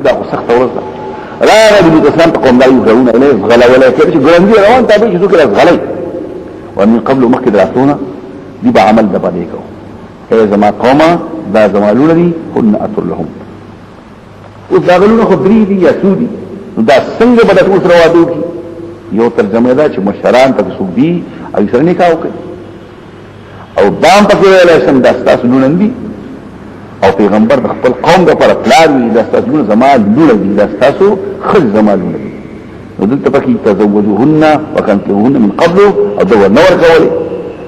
دا سخت ورځ راغلی د اسلام په قوم دا یو غوونه نه غلا ولا کې چې ګرانګي روان تابع چې ذکر غلای ومن قبل مخکې دراتونه دی به عمل د باندې کو اے زما قومه دا زمالون دي هن اتر لهم او دا غلونه خبري دي یا سودي دا څنګه به تاسو سره وادو کی یو ترجمه دا چې مشران تاسو سودي او سره نکاح وکړي او دام پکې ویل سم دا تاسو نن دي او پیغمبر د خپل قوم د پر پلان وی د تاسو زمان لونه دي د تاسو خل زمان لونه دي نو دلته پکې تزوجوهن وکنتوهن من قبل او دو نور کولې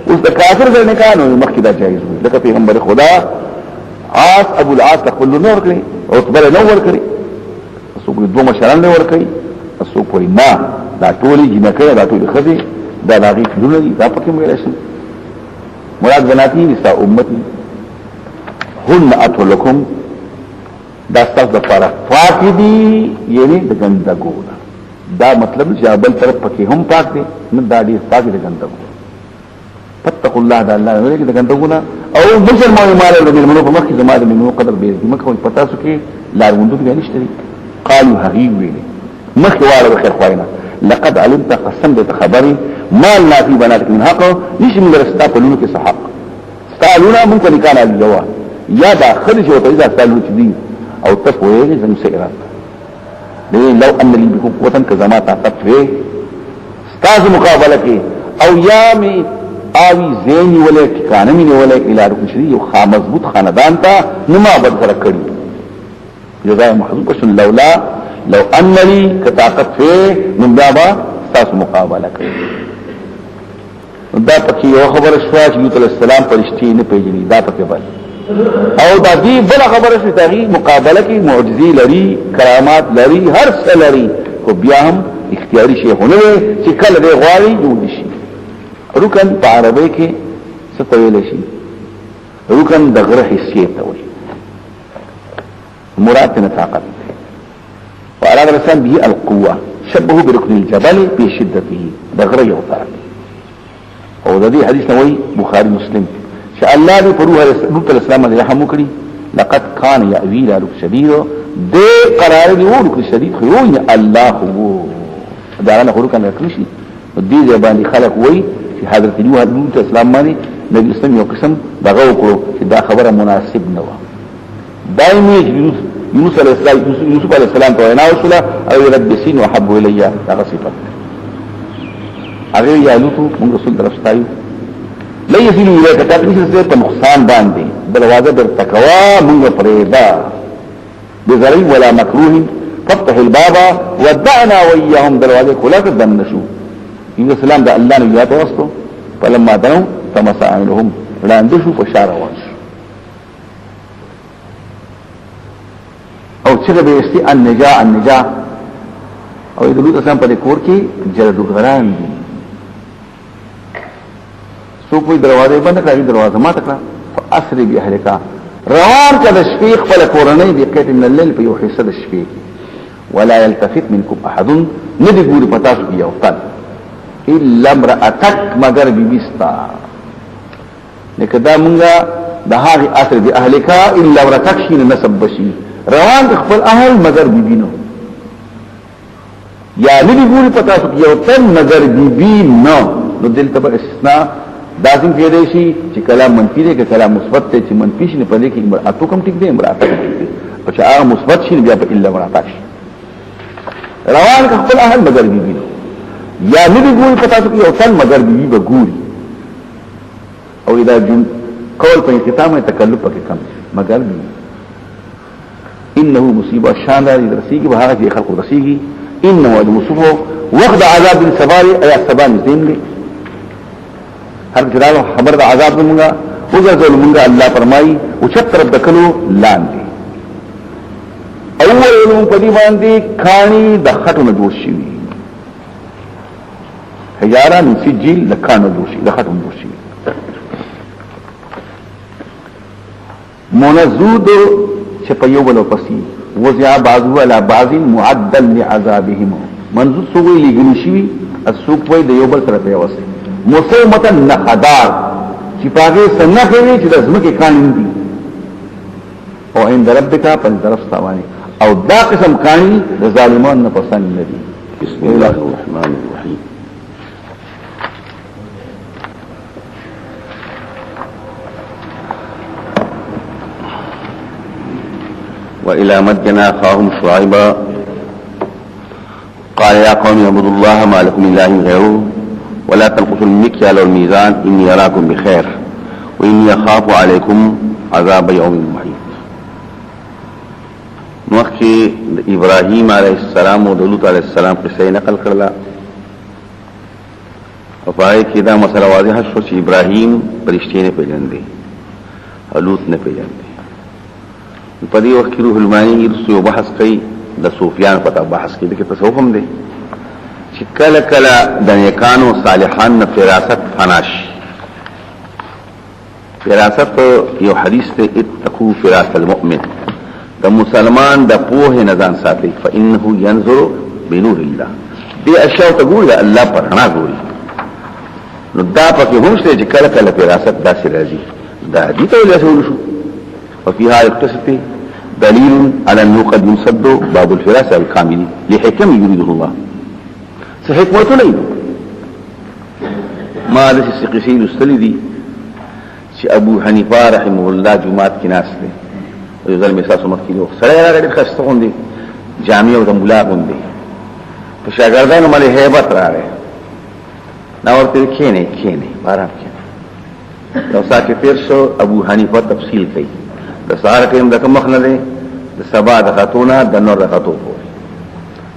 اوس د کافر د نکاح نو مخکې دا جایز وي لکه پیغمبر خدا عاص ابو العاص خپل نور کړی او تبل نور کړی سو په دوه مشران نور کړی سو په ما دا ټولي جنکه دا ټولي خدي دا لاغي لونه دي دا پکې ویل شي مراد بناتی نساء امتی هن اتو لکم دا ستاس دا پارا پاکی دی یعنی دا گندگو دا مطلب چې بل طرف پکې هم پاک دی نه دا دی پاکی دا گندگو فتقوا الله دا الله نه دا گندگو نه او مسلمان مال له منو په مخکې زماده منو قدر به دي مکه پتا سو کې لار وندو کې نشته قالوا حقيق ویلي مخکې واله خیر خواینا لقد علمت قسم دې خبري ما لا في بناتك من حق نشم درستا په لونو کې صحق قالونا ممكن كان الجواب یا داخل شو ته اذا سالو چې دي او تفویل زم سیرات دی لو ان لي بكم قوتن كزما طاقت وي استاذ مقابله کې او یا می اوی زین ولا ټکانه می ولا الى رکن شری یو مضبوط خاندان ته نما بد سره کړی جزاء محذوب شن لولا لو ان لي كطاقت وي من بابا استاذ مقابله کوي دا پکې یو خبر شوا چې یوسف علی السلام پرشتي نه پیژني دا پکې بل او دا دی بل خبره شي تاغي مقابله کې معجزي لري کرامات لري هر څه لري خو بیا هم اختیاري شي هونه چې کله دی غواړي جوړ شي رکن په عربی کې څه ویل شي رکن د غره حیثیت وي مراد نه طاقت وعلى الرسام به القوه شبهه بركن الجبل بشدته د غره یو طرف او د دې حدیث نووي بخاری مسلم چې الله دې پروه رسول اسلام دې رحم وکړي لقد كان يأوي الى ركن شديد دې قرار دی ورکن شدید خو نه الله هو دا نه خو کنه کړی دې باندې خلق وای چې حضرت نوح رسول اسلام باندې نبی اسلام یو قسم دغه وکړو چې دا خبره مناسب نه و دایمي یونس علیه السلام ته وینا وشوله او رب سین وحب الي هغه صفات هغه یالوتو موږ رسول درستایو لا يصلوا اليك تقريبا سره په نقصان باندې دروازه در تقوا موږ پرېدا بزرع ولا مكروه فتح الباب ودعنا وياهم دروازه خلاص دم نشو ان السلام ده الله نه یاد واستو فلما دنو تمسعلهم لاندشوا فشار واش او چې به استي النجا او د لوط اسلام په کور کې جلدو غران دي سو کوئی دروازه بند کړی دروازه ما تکړه فاسري باهلک روان کده شفیق فل کورنۍ دی قید من الليل په یو حصہ د شفیق ولا يلتفت منكم احد ندی ګوري پتا شو یو تن الا امراتك مگر بيستا لکدا مونږه د هغه اسر باهلک الا امراتك شین نسب بشي روان خپل اهل مگر بيبينو یا ندی ګوري پتا شو یو تن مگر بيبي نو نو دلته به استثناء داسم کېدای شي چې کلام منفي دی که کلام مثبت دی چې منفي شي نه پدې کې اتو کم ټیک دی امراته ټیک دی او چې هغه مثبت شي بیا په الا امراته شي روان خپل اهل مگر بيبي یا ندی ګوري پتا شو یو تن مگر بيبي به ګوري او اذا جن قول په ختام تکلف پکې کم مگر بيبي انه مصیبه شان لري رسیږي به هغه خلق رسیږي انه المصیبه وقت عذاب الصبر اي الصبر زين هر جلالو خبر د عذاب مونږه وګرځول مونږه الله فرمایي او چتر دکلو لاندې اول په دې باندې کانی د خټو نه جوړ شي حجاره من سجل لکانو جوړ شي د خټو جوړ شي منزود چې په یو بل پسې وزع بعضو على بعض معدل لعذابهم منزود سوې لګنی شي السوق وي د یو بل سره پیوسه مسومتا نخدار چې پاګه سنخوي چې د زمکه کانین دي او عند ربک په طرف ستوانه او دا قسم کانی د ظالمان نه پسند ندي. بسم الله الرحمن الرحیم. وإلى مدين أخاهم شعيبا قال يا قوم اعبدوا الله ما لكم من إله غيره ولا تنقصوا المكيال والميزان إني أراكم بخير وإني أخاف عليكم عذاب يوم محيط. مخي إبراهيم عليه السلام ولوط عليه السلام قصه نقل کړل او پای کې دا مسله واضحه شو چې ابراهيم پرشتي نه پیژندي او لوط نه پیژندي. په دې وخت کې روح المانی رسو بحث کوي د صوفیان په بحث کې د تصوف هم دي چې کله کله د نیکانو صالحان نه فراست فناش. فراست یو حدیث ته اتقوا فراست المؤمن، د مسلمان د پوهه نه ځان ساتي فانه ينظر بنور الله. دې اشیاء ته ګوري الله پر نه ګوري. نو دا پکې هم څه چې کله کله فراست داسې راځي دا دې ته ولې شو. وفيها القصة دليل على أنه قد ينصد باب الفراسة الكامل لحكم يريده الله. سحكمته ليه ما لسي السقسي لستلي دي سي أبو حنيفة رحمه الله جماعت كناس دي ويظل مساس مكيني وخسرية لا غير خستقون دي جامعة وتنبلاغون دي فشاگردان مالي هيبت راره ناورتي كيني بارام كيني لو ساكي تيرشو أبو حنيفة تفصيل كي د سهار ټیم د کوم مخنه دی د سبا د خاتونه د نور د خاتو پورې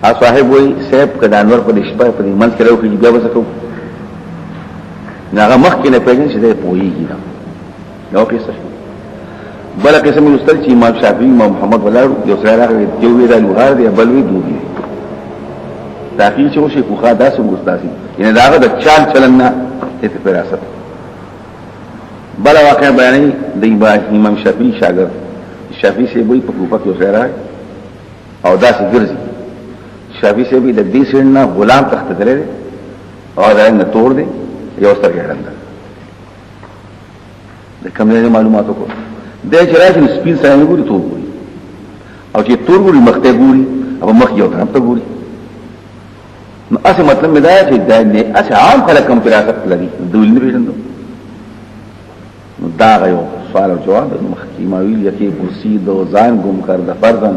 ا صاحب وای سیب کډه انور په شپه په منځ کې راوږي بیا وسکو هغه مخ کې نه پیژن چې دی پوېږي نو کیسه بل قسم مستل چې امام شافعي امام محمد ولادو یو سره راغی یو وی د لوهار دی بل وی دوی تاخیر چې وشي خو خاصه ګستاسي یعنی داغه د چال چلن نه اتفراست. بل واقع بیانی د امام شافعي شاګرد شافعي سی وی په کوفه کې وسره او داسې ګرځي. شافعي سی وی د دې سرنا غلام تخت درې او دا نه تور دی یو ستر ګرځند د کومه معلوماتو کو د چې راځي سپین سره ګوري تو ګوري او چې تور ګوري مخته ګوري او مخ یو طرف ته ګوري. نو اصل مطلب مې دا چې دا نه اصل عام خلک کم فراست لري دوی نه پیژندل. دا غيو سوال او جواب مخکیماویل یکی برسید و زان گم کرده فرزن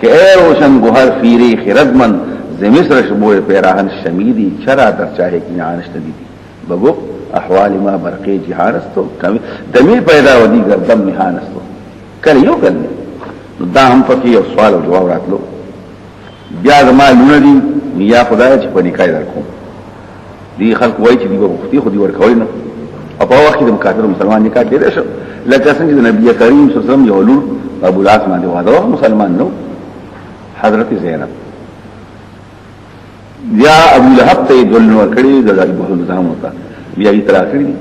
که ای روشن گوهر فیری خردمن زمصر شبوه پیراهن شمیدی چرا در چاہے کی نعانش ندیدی بگو احوال ما برقی جهانستو دمی پیدا و دیگر دم نحانستو کل یو کلنی دا هم پکی یو سوال او جواب راتلو بیا زما لونه دی نیا خدای چې په نکای در کوم دی خلق وای چې دی بغفتی خودی ورکوي نه او په وخت د مکافر مسلمان نکاح کېده شو لکه څنګه د نبی کریم صلی الله علیه وسلم یو لور ابو العاص باندې واده مسلمان نو حضرت زینب یا ابو لهب ته دل نور کړی د ابو الزام وتا بیا یې تر اخري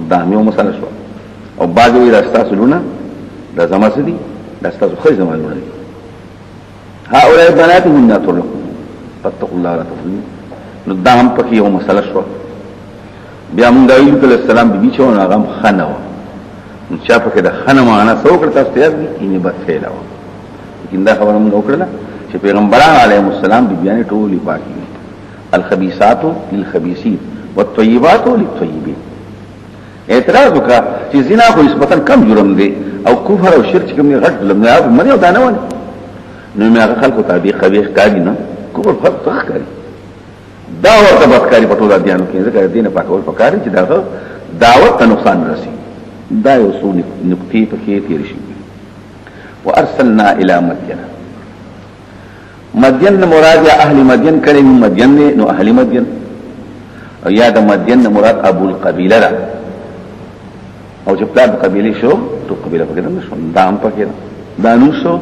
د همیو مسله شو او بعد وی راستا سلونه د زماسدي راستا خو زمانونه دي هؤلاء بناتهم ناترک فاتقوا الله ولا تظلموا نو دا هم پکې یو مسله شو. بیا موږ د ایوب علیه السلام بیبي چې هغه خنه و نو چا پکې د خنه معنا څو کړه تاسو ته دي کینه بد فعل و لیکن دا خبره موږ وکړه چې پیغمبران علیهم السلام بیبيانې ټولې پاکي الخبيثات للخبيثين والطيبات للطيبين. اعتراض وکړه چې زنا خو نسبتا کم جرم دی او کفر او شرک کوم غټ لمنه او مریو دا نه ونه نو هغه خلکو ته دی قبیح کاری نه کفر فرق کوي دا ورته بدکاری په ټول ادیانو کې ځکه دینه پاکول پکاري چې دا دعوت ته نقصان رسي. دا یو څو نقطې پکې تیر شي. وارسلنا الى مدين مراد یا اهل مدين کړي مدين نو اهل مدين او یا د مدين مراد ابو القبيله را او چې په قبيله شو تو قبيله پکې نه شو دا هم پکې دا نو شو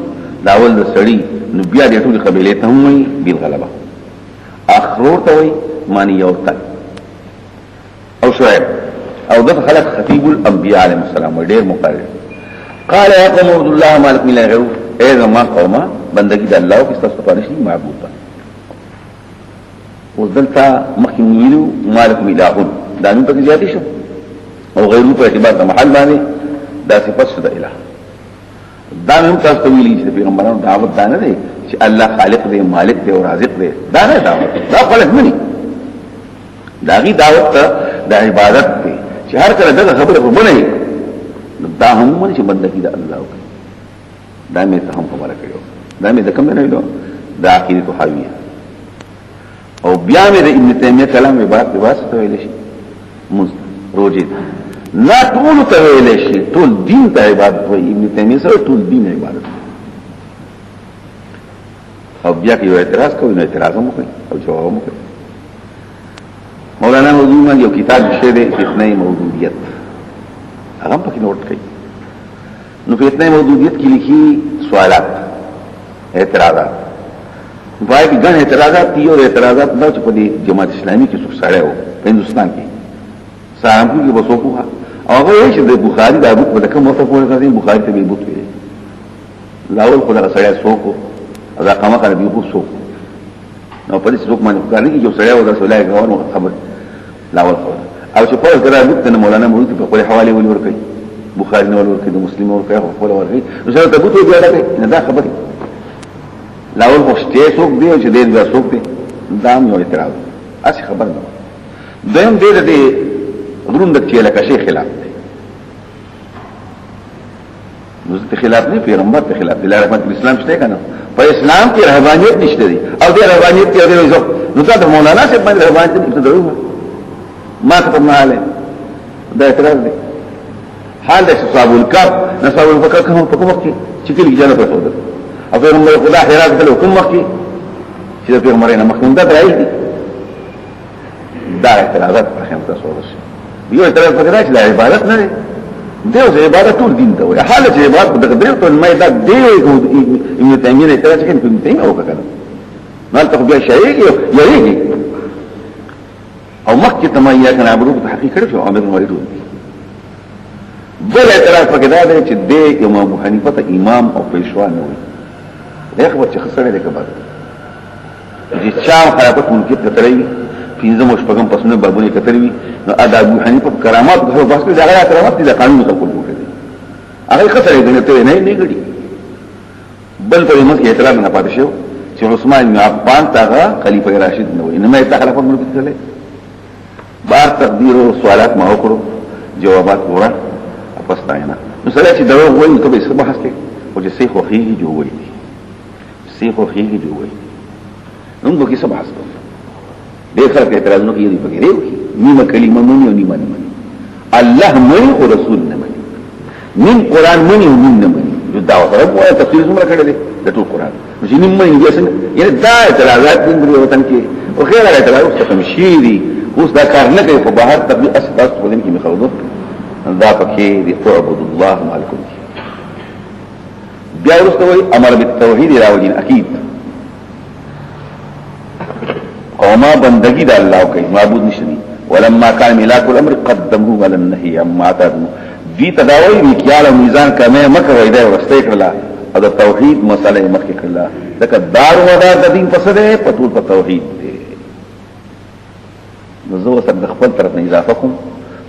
دا ول د سړی نو بیا د ټول قبيله ته هم وي بل غلبه اخرور ته وي معنی یو تل او شعیب او د خلق خطیب الانبیاء علیهم السلام ډیر مقرر قال يا قوم عبد الله ما لكم من اله غيره اے زما قومه بندگی د الله او استاسو په نشي معبود ده وذلتا مخمینو ما لكم اله دا نن په زیاتې شو او غیرو په اعتبار د محل باندې دا صفات شته اله دا هم تاسو ته ویلي چې پیغمبرانو دعوت دا نه دی چې الله خالق دی مالک دی او رازق دی دا نه دعوت دا خلک نه دا غي دعوت ته د عبادت دی چې هر کله دغه خبره وبنه دا هم مونږ چې بندګي د الله کوي دا مې ته هم خبره کړو دا مې د کوم نه ویلو دا عقیده توحیدیه او بیا مې د ابن تیمیه کلام عبارت واسطه ویل شي مز روزه لا ټول ته ویل شي ټول دین ته عبادت وایي ابن تیمیه سره ټول دین عبادت او بیا کې یو اعتراض کوي نو اعتراض هم کوي او جواب هم کوي مولانا موضوع یو کتاب شه دی فتنه موجودیت هغه په کې نوٹ کړي نو فتنه موجودیت کې لیکي سوالات اعتراضات وای کی ګڼ اعتراضات دي او اعتراضات نو چې په دې جماعت اسلامي کې څوک سره و په هندستان کې سامپو کې وسوکوها او هغه یې چې د بخاری د ابو په کوم وخت پورې راځي بخاری ته به بوت ویل لاول خدای سره سوکو دا قامه کنه به بوسو نو په دې څوک باندې کار نه کیږي سره و د رسول الله غوړو خبر لاول خبر او چې په دغه وخت نه مولانا مولوی په خپل حواله ولي ورکړي بخاری نه ولي ورکړي د مسلم ورکړي او خپل ورکړي نو سره ته بوت بیا راځي نه دا خبره لاول خوشته څوک دی چې دې بیا څوک دی دا یو اعتراض اسی خبر نه دیم دې غرون د کېله کا شي خلاف دی نو ته خلاف نه پیغمبر ته خلاف دی رحمت اسلام شته کنه په اسلام کې رهبانيت نشته دی او دې رهبانيت کې دې نو دا مولانا سے باندې رهبانيت ابتدائي ما ته په حاله دا اعتراض دی حال د صحابه الکاف نصاب البکر کوم په کوم وخت چې کلی جنت رسول او پیغمبر خدا خیرات کړو کوم وخت چې پیغمبر نه مخکې دا راځي دا اعتراضات په هم تاسو ورسې یو اعتراض پکې راځي د عبادت نه دی او عبادت ټول دین ته وي حال چې عبادت دغه دی ته مې دا دی ابن تیمیه اعتراض کوي ابن تیمیه او کړه مال ته بیا شایي یې او مکه تمیا کنه عبرو په حقیقت شو امر مرید بل اعتراض پکې دا دی چې د امام ابو حنیفه ته امام او پیشوا نه وي دا خبر چې خسرې ده کبه چې چا خرابت ممکن کتري پینځه مشپغم پسونه بابونه کتري نو ادا ابو حنیفه کرامات په بس کې ځای کرامات دي قانون ته قبول کړي هغه خسرې ده ته نه غړي بل په موږ اعتراض نه پاتې شو چې عثمان بن عفان تاغه خلیفہ راشد نه وي نه مې تخلف ملک کړي بار تقدیر او سوالات ما وکړو جوابات ورا پښتاینه نو سره چې دغه وایي ته به څه بحث کې او چې شیخ وخیږي جوړوي شیخ وخیږي جوړوي نو به کې څه بحث کوو دې فرق اعتراضونه کوي په کې دی نیمه کلمه مونږ او نیمه نه مونږ الله مونږ او رسول نه مونږ نیم قران مونږ او نیم نه مونږ جو دا رب وایي تفسیر څومره کړل دي د ټول قران چې نیم مونږ یې څنګه یعنی دا اعتراضات دي په وطن کې او خیر اعتراض ختم شي دي اوس دا کار نه کوي په بهر تبلیغ اساس په دې کې مخاوضه دا پکې دی تعبد الله مالکم بیا ورسته وي امر بالتوحید راوجین اكيد قوما بندگی د الله کوي معبود نشي ولما كان ملاك الامر قدمه على النهي عما اعتدوا دي تداوی میکیال او میزان کمه مکه وای دا ورسته کړل او د توحید مسله مکه کړل لکه دار ودار د دین پسره پتول په توحید دی نو زه وسد خپل طرف نه اضافه کوم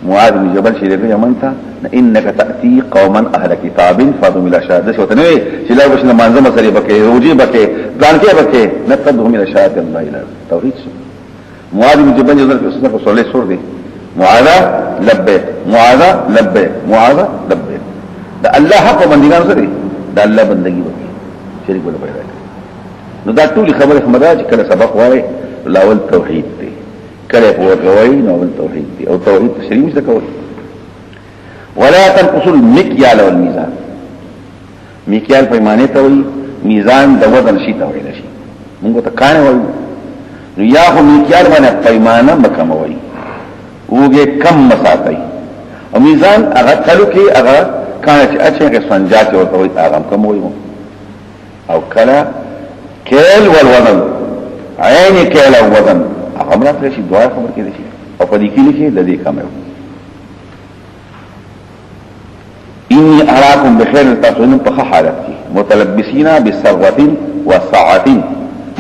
معاذ بن جبل شریف یمنته انك تاتي قوما اهل كتاب فضم الى شهاده وتنه چې لا وشنه منظمه سره بکې روجي بکې ځان کې بکې نتبهم الى شهاده الله الى توحید معاذ بن جبل صلی الله علیه وسلم معاذ لبیک معاذ لبیک معاذ لبیک دا الله حق بندگان سره دا الله بندگی وکي شریک ولا پیدا نو دا ټول خبره خمره چې کله سبق وای لاول توحید دی کله په ورغوي نو توحید دی او توحید تشریح څه کوي ولا تنقصوا المكيال والميزان میکیال پیمانه ته وي میزان د وزن شي ته ویل شي موږ ته کانه وایو نو یا خو میکیال باندې پیمانه مکموي وګه کم مساتای او میزان هغه کلو کې هغه کانه چې اچھا کې سنجات ورته وي هغه کموي او کلا کېل والوزن عین کېل او وزن هغه مرته شي دوه خبر کې دي او په دې کې لیکي د دې کمو اني اراكم بخير تاسون په حالت کې متلبسین بثروه وسعه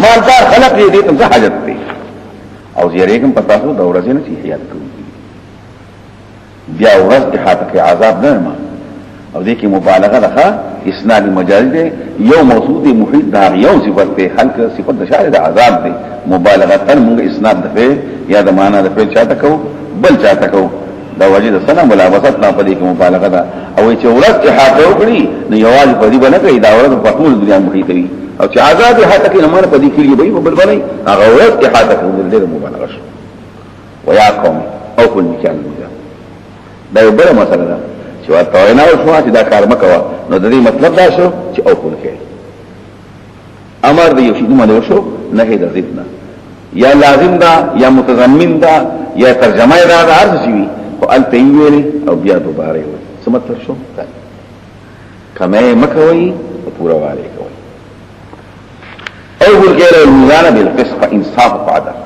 مالدار خلق دې ته حاجت دي او زیریکم پتا سو د ورځې نه حیات کوي بیا ورځ د حالت کې عذاب نه ما او دې کې مبالغه ده اسناد مجازي دی یو موصوف دی محیط دا یو صفت دی خلق صفت د شارع د عذاب دی مبالغه تر موږ اسناد د فعل یا د معنا د فعل چاته کو بل چاته کو دا وجه د سنا ملابست نه پدې کې مبالغه ده او چې ورځ احاطه وکړي نو یوازې پدې باندې کوي دا ورځ په ټول دنیا محیط وي او چې عذاب احاطه کې نه مانه پدې کې به بل باندې هغه ورځ احاطه کوي د مبالغه شو ويا قوم او كل مكان دا یو بل مسله ده چې ورته وینا وشو چې دا کار مکوا نو د دې مطلب دا شو چې او کول کې امر دی یو شی نه وشو نه د ضدنا یا لازم دا یا متضمن دا یا ترجمه دا هر څه شي او التیویل او بیا دوباره وي څه مطلب شو کمه مکوي او پورا واره کوي او ګل الميزان بالقسط انصاف وعدل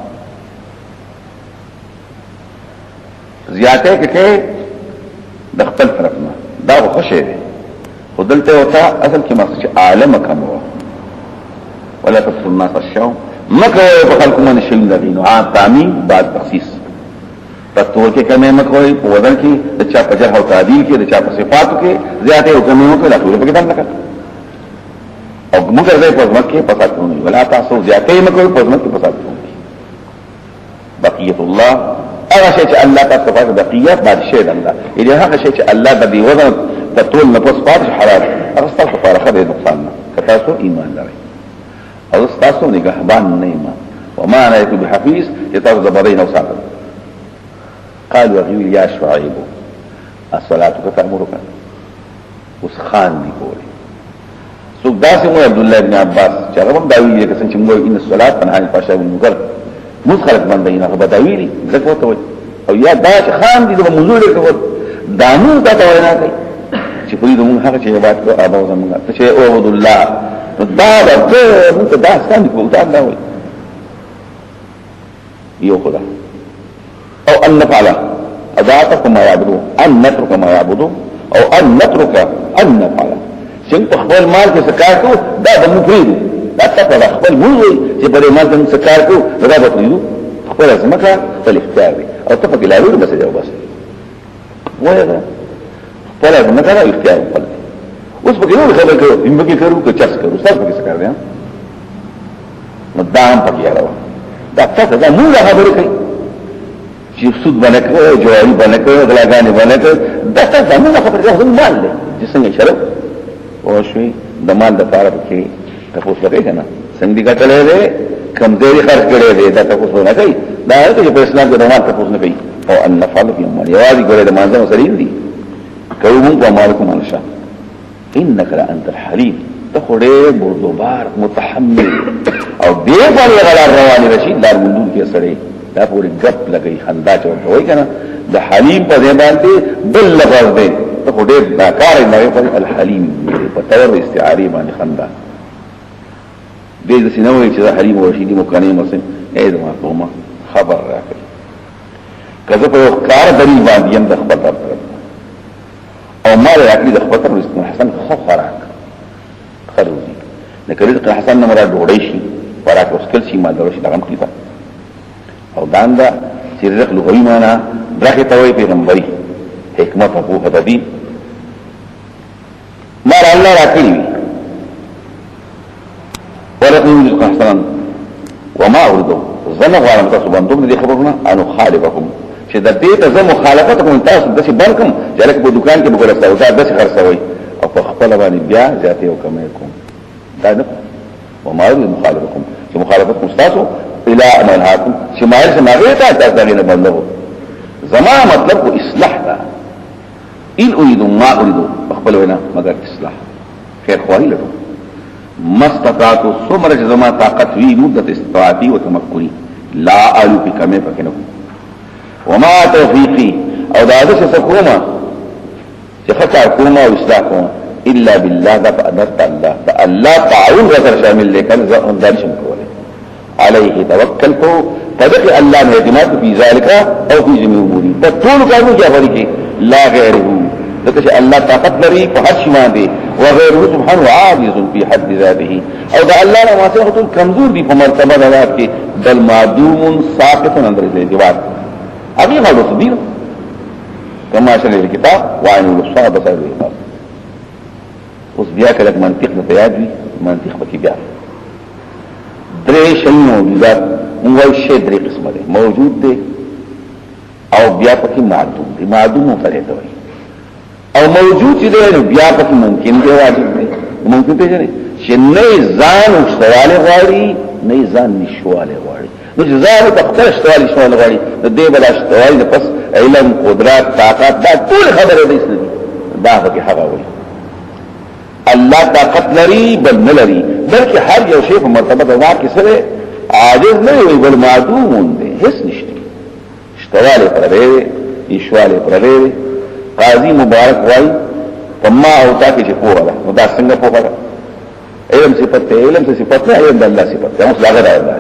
زیاته کې د خپل طرف نه دا خوشی دی خودلته وتا اصل کې مقصد چې عالم کم و ولا تفصل الناس الشو مکه په خلق من شي الذين تعمیم بعد تخصیص تطور کې کمه مکه په وزن کې د چا په جهه او تعدیل کې د چا په صفاتو کې زیاته او کمه مکه لا ټول په کې دم نکړه او موږ زې په ځمکه کې فساد کوو ولا تاسو زیاته مکه په ځمکه کې فساد کوو بقیت الله هغه شی چې الله تعالی په بقیت بعد شی د الله اې هغه شی چې الله د دې وزن د ټول نفس پات حرام هغه ستاسو لپاره خبره نقصان نه تاسو ایمان لرئ او تاسو نگهبان نه ایمان وما انا بحفيظ يتاخذ زبرين او ساقط قال وغير يا شعيب الصلاه تأمرك وسخان دي کوله سو داسې مو عبد الله بن عباس چې هغه هم دا ویلي چې څنګه موږ ان الصلاه تنهى عن الفحشاء والمنكر مخالف باندې نه هغه بداویلی ځکه وته او یا دا چې خان دي د موضوع له کوم دانو دا وینا کوي چې په دې موږ هغه چې عبادت کو ابا زمونږ ته چې او عبد الله دا موږ دا څنګه کوو دا نه وي یو خدا او ان نفعل اذاتك ما يعبدون ان نترك ما يعبدون او ان نترك ان نفعل څنګه خپل مال کې سکاتو دا د مفرد دا تاسو خپل موږ چې په دې مال کې سکار کو دا به تریدو خپل ځمکه خپل اختیار دی او ته په ګلاوي بس جواب بس وایي دا خپل ځمکه اختیار خپل اوس په یو خبره کې یمګي کړو که چرس کړو تاسو به څه کوي مدام پکې راو دا تاسو دا موږ خبره کوي چې سود باندې کوي جواري باندې کوي غلاګانې باندې کوي دا تاسو موږ خبره کوي مال دی چې څنګه شرف او شوي د مال د طرف کې تاسو لري کنه څنګه ګټلې ده کمزوري خرج کړي دي دا تاسو نه کوي دا چې په اسلام کې روان تاسو نه کوي او ان نفعل في اموال یوازې ګوره د مانځه مسلې دي کوم په مالکم انشاء انك لانت الحليم تخوره بردوبار متحمل او دې باندې غلا روان رشید دار مندون کې سره دا پوری غپ لګي خندا چورته وای کنه د حلیم په ځای باندې بل لفظ دی تخوره دا کار نه وي الحلیم په تور استعاری باندې خندا دې د سينوي چې حلیم ورشيدي مکاني مسلم اې دما قومه خبر راکړي کله په کار دلیل باندې هم د خبر او مال راکړي د خبر رزق حسن خو خوراک خروزي لکه رزق حسن نه مراد ډوړی شي خوراک وسکل شي مال دروشي دغه مخلیفه او داندا چې رزق لغوي معنا برخه توي پیغمبري حکمت او په دې مال الله راکړي ولكن رزق حسنا وما أريدوا زنغ وعلم تاسو باندې دې خبرونه انو خالفكم چې د دې ته زه مخالفت کوم تاسو د څه بانکم چې په دکان کې بګور سودا د څه خرڅوي او په خپل باندې بیا ذاتي او کمه کوم دا نه وما أريد مخالفكم چې مخالفتكم تاسو الى اماناتكم چې مایل سماغه ته تاسو نه بندو زما مطلب کو اصلاح دا ان اريد ما اريد خپل وینا مگر اصلاح خیر خوایي له مستطاعت سمر جزما طاقت وی مدت استطاعتی و تمکنی لا آلو پی کمی پکنو وما توفیقی او دادش سکوما چه خطار کوما و اصلاح کوما الا بالله دا فأدرت الله دا اللہ تعاون غزر شامل لیکن دانشم کوله علیه توکلتو تدقی اللہ نے اعتماد فی ذالکا او فی جمعی اموری فتول کامو کیا فریقی لا غیره ذکر الله طاقت لري په هر شي باندې وغيره سبحانه عاجز في حد ذاته او دا الله نه واسطه کمزور دي په مرتبه ذات کې بل معدوم ساقط اندر الجواب ابي غلو صدير كما شرع الكتاب وعين الصعب بصير الكتاب اوس بیا کله منطق نه تیار وي منطق پکې بیا درې شی موجودات موږ شی درې قسمه دي موجود دي او بیا پکې معدوم دي معدوم مفرد وي او موجود چې دی بیا پکې ممکن دی واجب دی ممکن دی چې نه ځان وشتواله غواړي نه ځان نشواله غواړي نو چې ځان په خپل شتواله شواله غواړي د دې بل شتواله د پس علم قدرت طاقت دا ټول خبره دي دا پکې هغه وي الله طاقت لري بل نه لري بلکې هر یو شی په مرتبه د ذات کې سره عاجز نه وي بل معدوم دی هیڅ نشته شتواله پرې نشواله پرې قاضي مبارک وای فما او تاکي چې پوهه ده نو دا څنګه پوهه ده علم صفت ته علم څه صفت نه علم د الله صفت ده اوس لاغه ده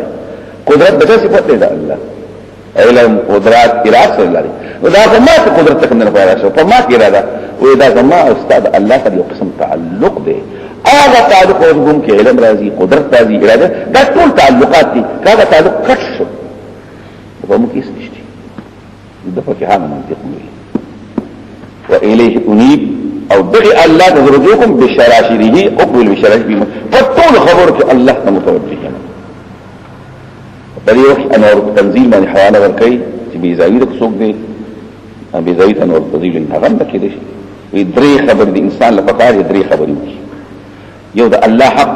قدرت د صفت ده الله علم قدرت اراده الله نو دا فما ته قدرت څنګه نه پاره شو فما کې اراده و دا فما استاد الله سره یو قسم تعلق ده هغه تعلق کوم کې علم راځي قدرت راځي اراده دا ټول تعلقات دي دا تعلق کټ شو په موږ کې نشته د فقهان منطق وي وإليه أنيب او دغي الله تزرجوكم بشراشره اقبل بشراشره فطول خبرك الله متوجه بل يوحي انور تنزيل من حوانا وركي بيزاويدك سوق دي بيزاويد انور تنزيل انتغم لكي دي ويدري خبر دي انسان لفقار يدري خبر يوكي يو ده الله حق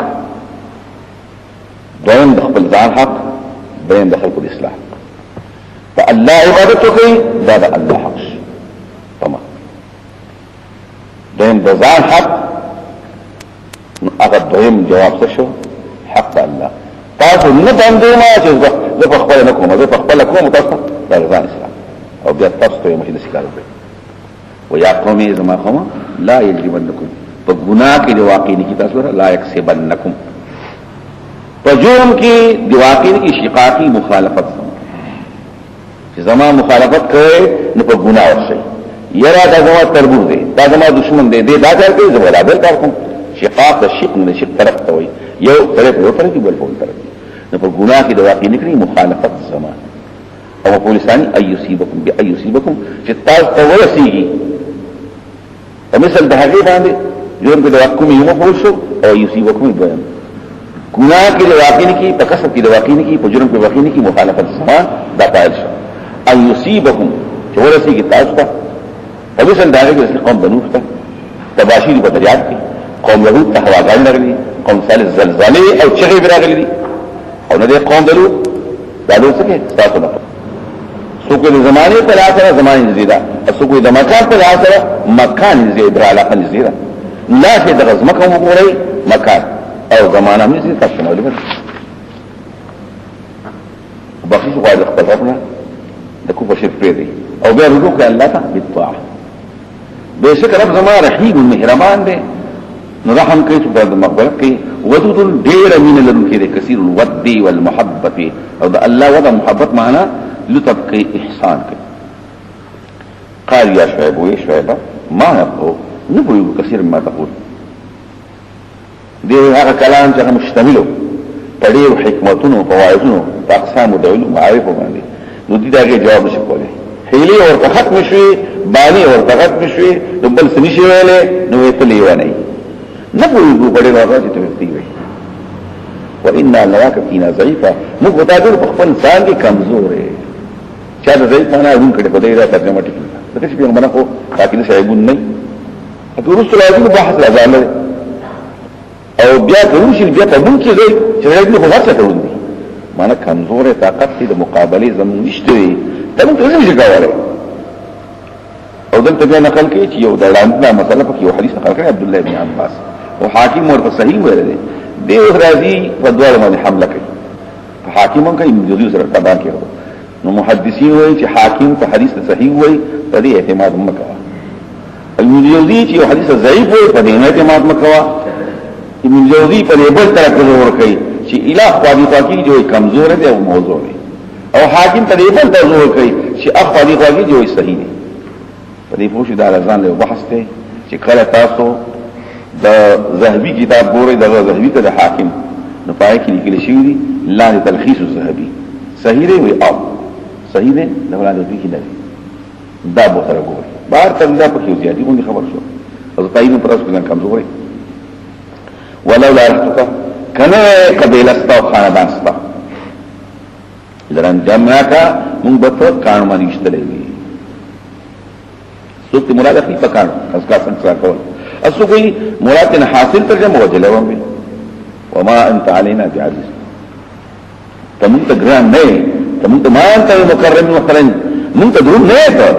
دوين دخل زعان حق بين دخل كل إصلاح فالله عبادتك ده الله حق تمام دویم د ځان حق هغه دویم جواب څه شو حق الله تاسو نه باندې ما چې زه په خپل نه کوم زه په خپل کوم تاسو د ځان اسلام او بیا تاسو ته مخې د شکار وکړي ويا قومي زما قوم لا يجرمنكم په ګناه کې دی واقع نه کی تاسو لا يكسبنكم په جرم کې دی واقع نه کی شقاقي مخالفت چې زما مخالفت کوي نه په ګناه ورشي یرا دا زما تربور دی دا زما دشمن دی دا کار کوي زما برابر کار کوم شقاق د شق نه شق طرف ته وي یو طرف یو طرف دی بل طرف نه په ګناه کې د واقع نکړي مخالفت زما او په لسان ايصيبكم بايصيبكم چې تاسو ته ورسیږي په مثل د هغه باندې جوړ په واقع یو مفعول شو او يصيبكم دویم ګناه کې د واقع نکړي په کسب کې د واقع نکړي په جرم کې واقع نکړي مخالفت زما دا پایل شو ايصيبكم چې ورسیږي تاسو ته فمثل داغه کې قوم بنوح ته تباشیر په دریاب کې قوم یهود ته هواګان لري قوم صالح زلزلې او چغې براغلي او نه قوم دلو دالو څه کې تاسو نه څوک د زمانه په لاسه زمانه زیاده څوک د مکان په لاسه مکان زیاده علاقه زیاده لا شي د غزمکه وګورئ مکان او زمانه مې زیاده تاسو نه ولګل بخښ غواړي خپل ربنا د کو په شرک دی او بیا رجوع کوي الله ته بالطاعه بشک رب زما رحیم مهربان دی نو رحم کوي چې د مغفرت کوي ودود ډیر من لرونکي دی کثیر الود والمحبه او د الله ودا محبت معنا لطف کوي احسان کوي قال يا شعيب ويا شعيب ما يقول نبوي كثير ما تقول دی هغه کلام چې مشتملو پدې حکمتونو فوایدونو اقسام د علم معارف باندې نو دې داګه جواب نشي کولای حیلی ورته ختم شوي بانی ورته ختم شوي نو بل څه نشي ویلې نو ته لیوانه نه پوهیږو په دې راځي چې ته وي وان لك فينا ضعيفا موږ وتاګر په خپل ځان کې کمزور یې چا د دې معنا اون کړي په دې را ترجمه ټکی دا چې په معنا کو حاکم صاحبون نه ته رسول الله بحث راځي او بیا دروشي بیا په مونږ کې دی چې دې په واسطه ته وندي معنا کمزور طاقت دې د مقابله زمون نشته ته موږ څه شي کوله او دلته بیا نقل کوي چې یو د لاندې مسله په یو حدیث نقل کړی عبد الله بن عباس او حاکم ورته صحیح ویل دی دی راځي په دوه باندې حمله کوي حاکمون کوي جوړي سره تبع کړو نو محدثین وایي چې حاکم ته حدیث صحیح وایي په دې اعتماد مکوا المجوزي چې حدیث ضعیف وایي په دې اعتماد مکوا ابن جوزی په بل طرف زور کوي چې الہ خواږي پاکي جو کمزور دی او موضوع دی او حاکم په بل طرف زور کوي چې اخواږي خواږي جو صحیح دی په دې پوښتنه د ځان له بحث ته چې کله تاسو د ذهبي کتاب ګورئ د ذهبي ته د حاکم نو پای کې لیکل شوی دی لا تلخیص الذهبي صحیح دی وي او صحیح دی نو ولادت کې نه دا به سره ګورئ بار څنګه په کې زیاتې کوم خبر شو او تاسو په پراسو کې کمزوري ولولا رحتك کنه قبیله ستا او خاندان ستا لرن جمعاکا مونږ به ته کانو باندې اشتلې وي څوک ته مراد اخلي پکانو اسکا څنګه کول اسو کوئی مراد نه حاصل ترجمه وجله ومه وما انت علينا بعزيز تمون ته ګران نه تمون ته ما انت مکرم مثلا مونږ ته دون نه ته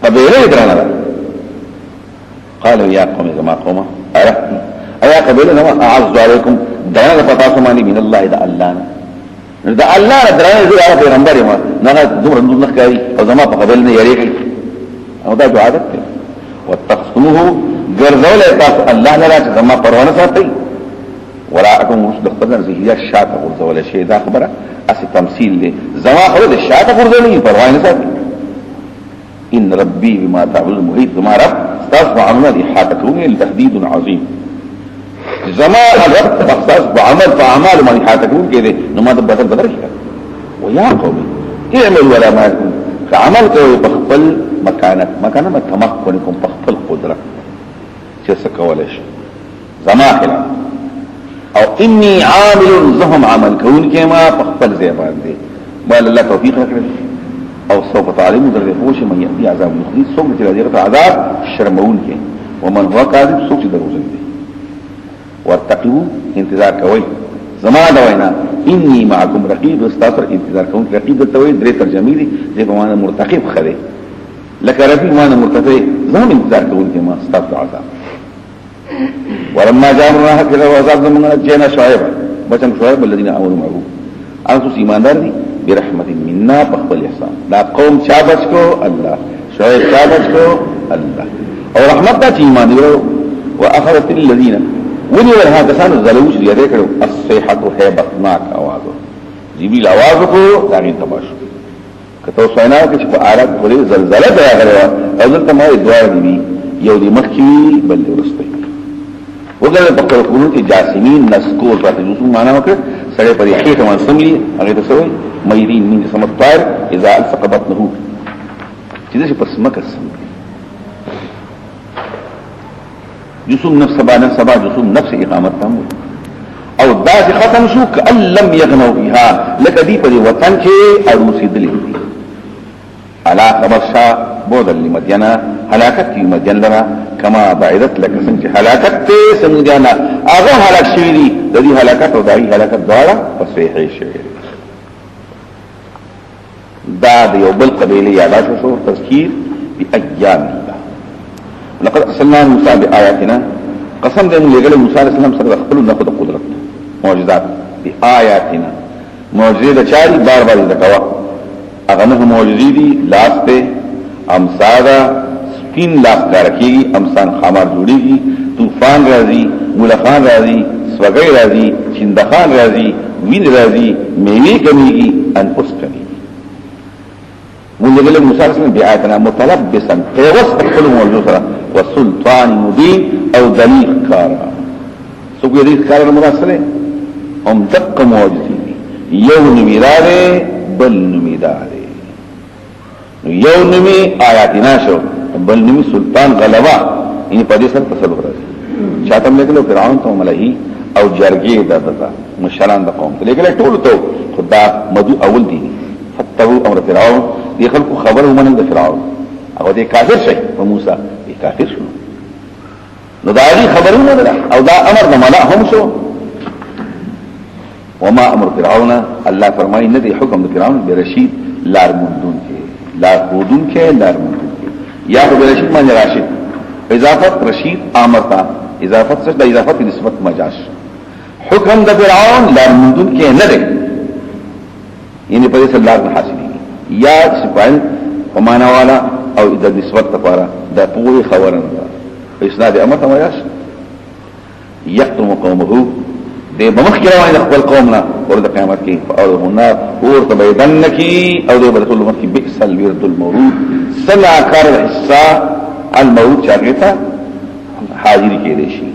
قبیله درانه قالوا يا قوم كما قوم ارحم ايا قبيله نما اعز عليكم دانا پتا سمانی من الله دا الله دا الله درانه زه هغه پیغمبر ما نه دومره نور نه کوي او زما په قبیله نه یریږي او دا عادت ده وتقسمه غرذول تاسو الله نه راځي زما پرونه ساتي وراءكم رشد قدر زي الشاته غرذول شي دا خبره اسی تمثيل له زما خو د شاته غرذول نه پرونه ساتي ان ربي بما تعمل محيط ما رب تاسو عمل احاطه لتهديد عظيم زما رب تاسو بعمل فاعمال ما احاطه كده نو ما بدل بدل ويا قوم اعملوا ولا ما عمل کوي په خپل مکانه تمکنکم په خپل قدرت چې څه کولای شي زما خلاف او اني عامل زهم عمل كون كما په خپل ځای باندې بل الله توفیق کړی او سوف تعلموا در فوش من يأتي عذاب مخزي سوف تلاقي عذاب شرمون کې ومن هو كاذب سوف دروزن دي وارتقبوا انتظار کوي زما دا وینا اني معكم رقيب استاثر انتظار کوم رقيب التوحید درې ترجمه دي چې په معنا مرتقب خره لکه رقيب معنا مرتقب زما انتظار کوم کې ما استاثر عذاب ولما جاءنا كذا وعذاب من جاءنا شعيب بچن شعيب الذين امنوا معه انتم ایماندار دي برحمت منا بخبل احسان دا قوم چا بچ کو الله شعيب چا بچ کو الله او رحمت دا ایمان یو واخرت الذين ونی ورها کسانو زلوش لري کړو الصيحه هيبتناک आवाज جبريل आवाज کو داغي تماشو کته سوینا کې په آرات غوړي زلزلہ دا غره او دلته ما دوار دي یو دي مخکي بل ورسته وګړه په قرآن کې جاسمین نسکور پاتې نو معنا وکړه سره په دې کې کوم سملي هغه ته سوې مېرین من سمطار اذا الفق بطنه چې دې په سمکه سم جسوم نفس سبا جسوم نفس اقامت تام او داس ختم شو کأن لم يغنوا بها لك دي پر وطن کې اروسی دلی علا خبر شا بودل لمدینا حلاکت کی مدین لرا کما بعیدت لك سنچ حلاکت تے سمجانا آغا حلاک شوی دی دی حلاکت و دائی حلاکت دوارا فسویحی شوی دا دیو بل قبیلی یادا شو تذکیر بی ایام اللہ لقد ارسلنا موسى بآياتنا قسم دې موږ له موسی عليه السلام سره خپل نه خود قدرت معجزات بآياتنا معجزې د چاري بار بار ذکوا هغه نه معجزې دي لاسته امصادا سپین لاس کارکیږي امسان خمار جوړيږي طوفان راځي مولخان راځي سوګي راځي چندخان راځي وین راځي میوه کمیږي انفس کمیږي موږ له موسی عليه السلام بآياتنا متلبسا پیوست خپل معجزات سره وسلطان مبين او دلیل کارا سوکو دلیل کارا مراسله هم دق معجزی یو نمی داره بل نمی داره یو نمی آیاتنا شو بل نمی سلطان غلبا اینی پا دی سر تصدق رازی چاہتم لکلو فرعون تو ملہی او جرگی دا مشران دا قوم لیکن طول تو خدا مدو اول دینی فتحو امر فرعون دی خلقو خبر منن دا فرعون او دی کافر شئی و موسیٰ کافر شو نو دا غي خبرونه ده او دا امر د ملا هم شو وما امر فرعون الله فرمایي نه دی حکم د فرعون برشید لار مندون کې لار مندون کې یا برشید معنی راشد اضافت رشید امرتا اضافت څه د اضافت نسبت مجاز حکم د فرعون لار مندون کې نه دی یعنی په دې سره لار حاصلې یا سپایل ومانا والا او د نسبت لپاره دا پوری خبرن دا اسناد امر ته وایاش یقتم قومه دې بمخ کې روان خپل قومنا ورته قیامت کې او النار اور تبيدن کی او دې برسول مخ کې بئسل ورد المورود سنا کار حصہ الموت چاغتا حاضر کې دي شي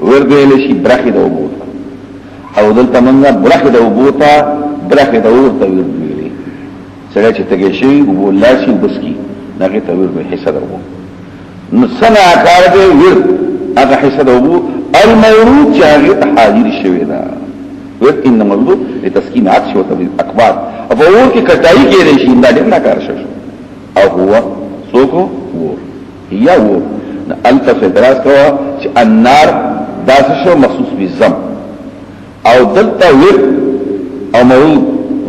ورد له شي برخه د وبوت او دلته منګه برخه د وبوتا برخه د ورته ویلي سره چې تګي شي وبولا شي بسکی دغه تور به حصہ درو نو سنا کار دې ور هغه حصہ درو المولود چاہیت حاضر شویدا ورد ان مولود لتسکین عطش و تبید اکبار اب اور کی کٹائی کی ریشی اندہ دیم ناکار شو او هو سوکو وور یا وور التف اعتراض کوا چه النار داسشو مخصوص بالزم او دلتا ورد او مولود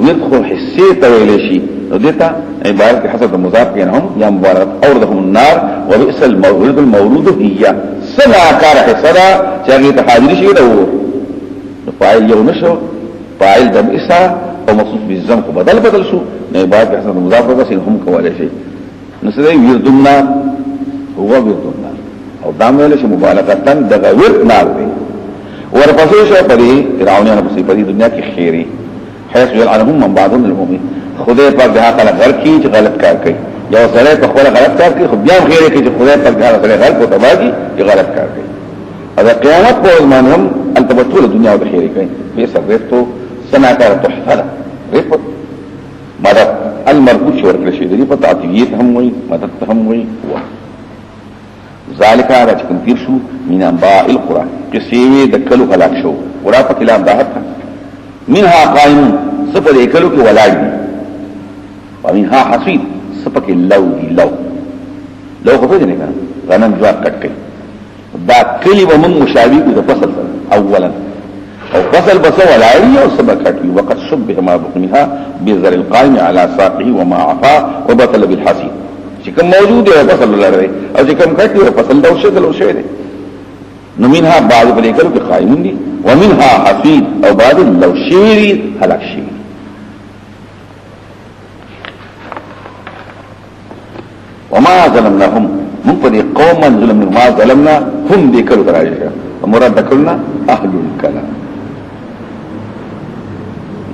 ورد خو حسی تولیشی نو دیتا عبارت کی حسب مضاف کینهم یا مبارک اوردهم النار وبئس المولود المولود هي سناکار حسدا چاگیت حاضر شویدا وور فاعل یو نشو فاعل د بئسا او مخصوص بالزم کو بدل شو نه بعد حسن مضاف بس هم کوله شي نسره ويردنا هو ويردنا او دام ویل شي مبالغتن دغه ورد نار دی ورپسې شو پرې فرعونانو په پرې دنیا کې خیری حيث يلعنهم من بعضهم المؤمن خدای پاک ده خلک غر کی چې غلط کار کوي یا سره په خپل غلط کار کوي خو بیا خیری کوي چې خدای پاک ده سره غلط او تباہي چې غلط کار کوي اذا قیامت په ورمانهم انت بطول الدنيا وبخير كاين بيسر ريبتو سناكار تحفظ ريبت مدد المربوط شو ورکل شي دي په تعطيات هم وي مدد هم وي هو ذالک هذا چکم تیر شو من انباء القران قصې دکلو هلاک شو ورا په کلام داحت منها قائم صفه دکلو کې ولاړ دي ومنها حصيد صفه کې لو خو دې نه غنم جواب کټ کړي دا کلی و من مشابه د فصل اولا او فصل بس ولاړی او سبقت وقد شبه ما بقمها بذر القائم على ساقه وما عفا وبطل بالحسين چې کوم موجود دی فصل لري او چې کوم کټي فصل دا وشه دی نو منها بعض بلیکلو کې قائمون دي ومنها حفيد او بعض لو شيري هلاك شيري وما ظلمناهم من پدې قوما ظلم ما ظلمنا هم دې کړو راځي مراد دکلنا اهل الكلام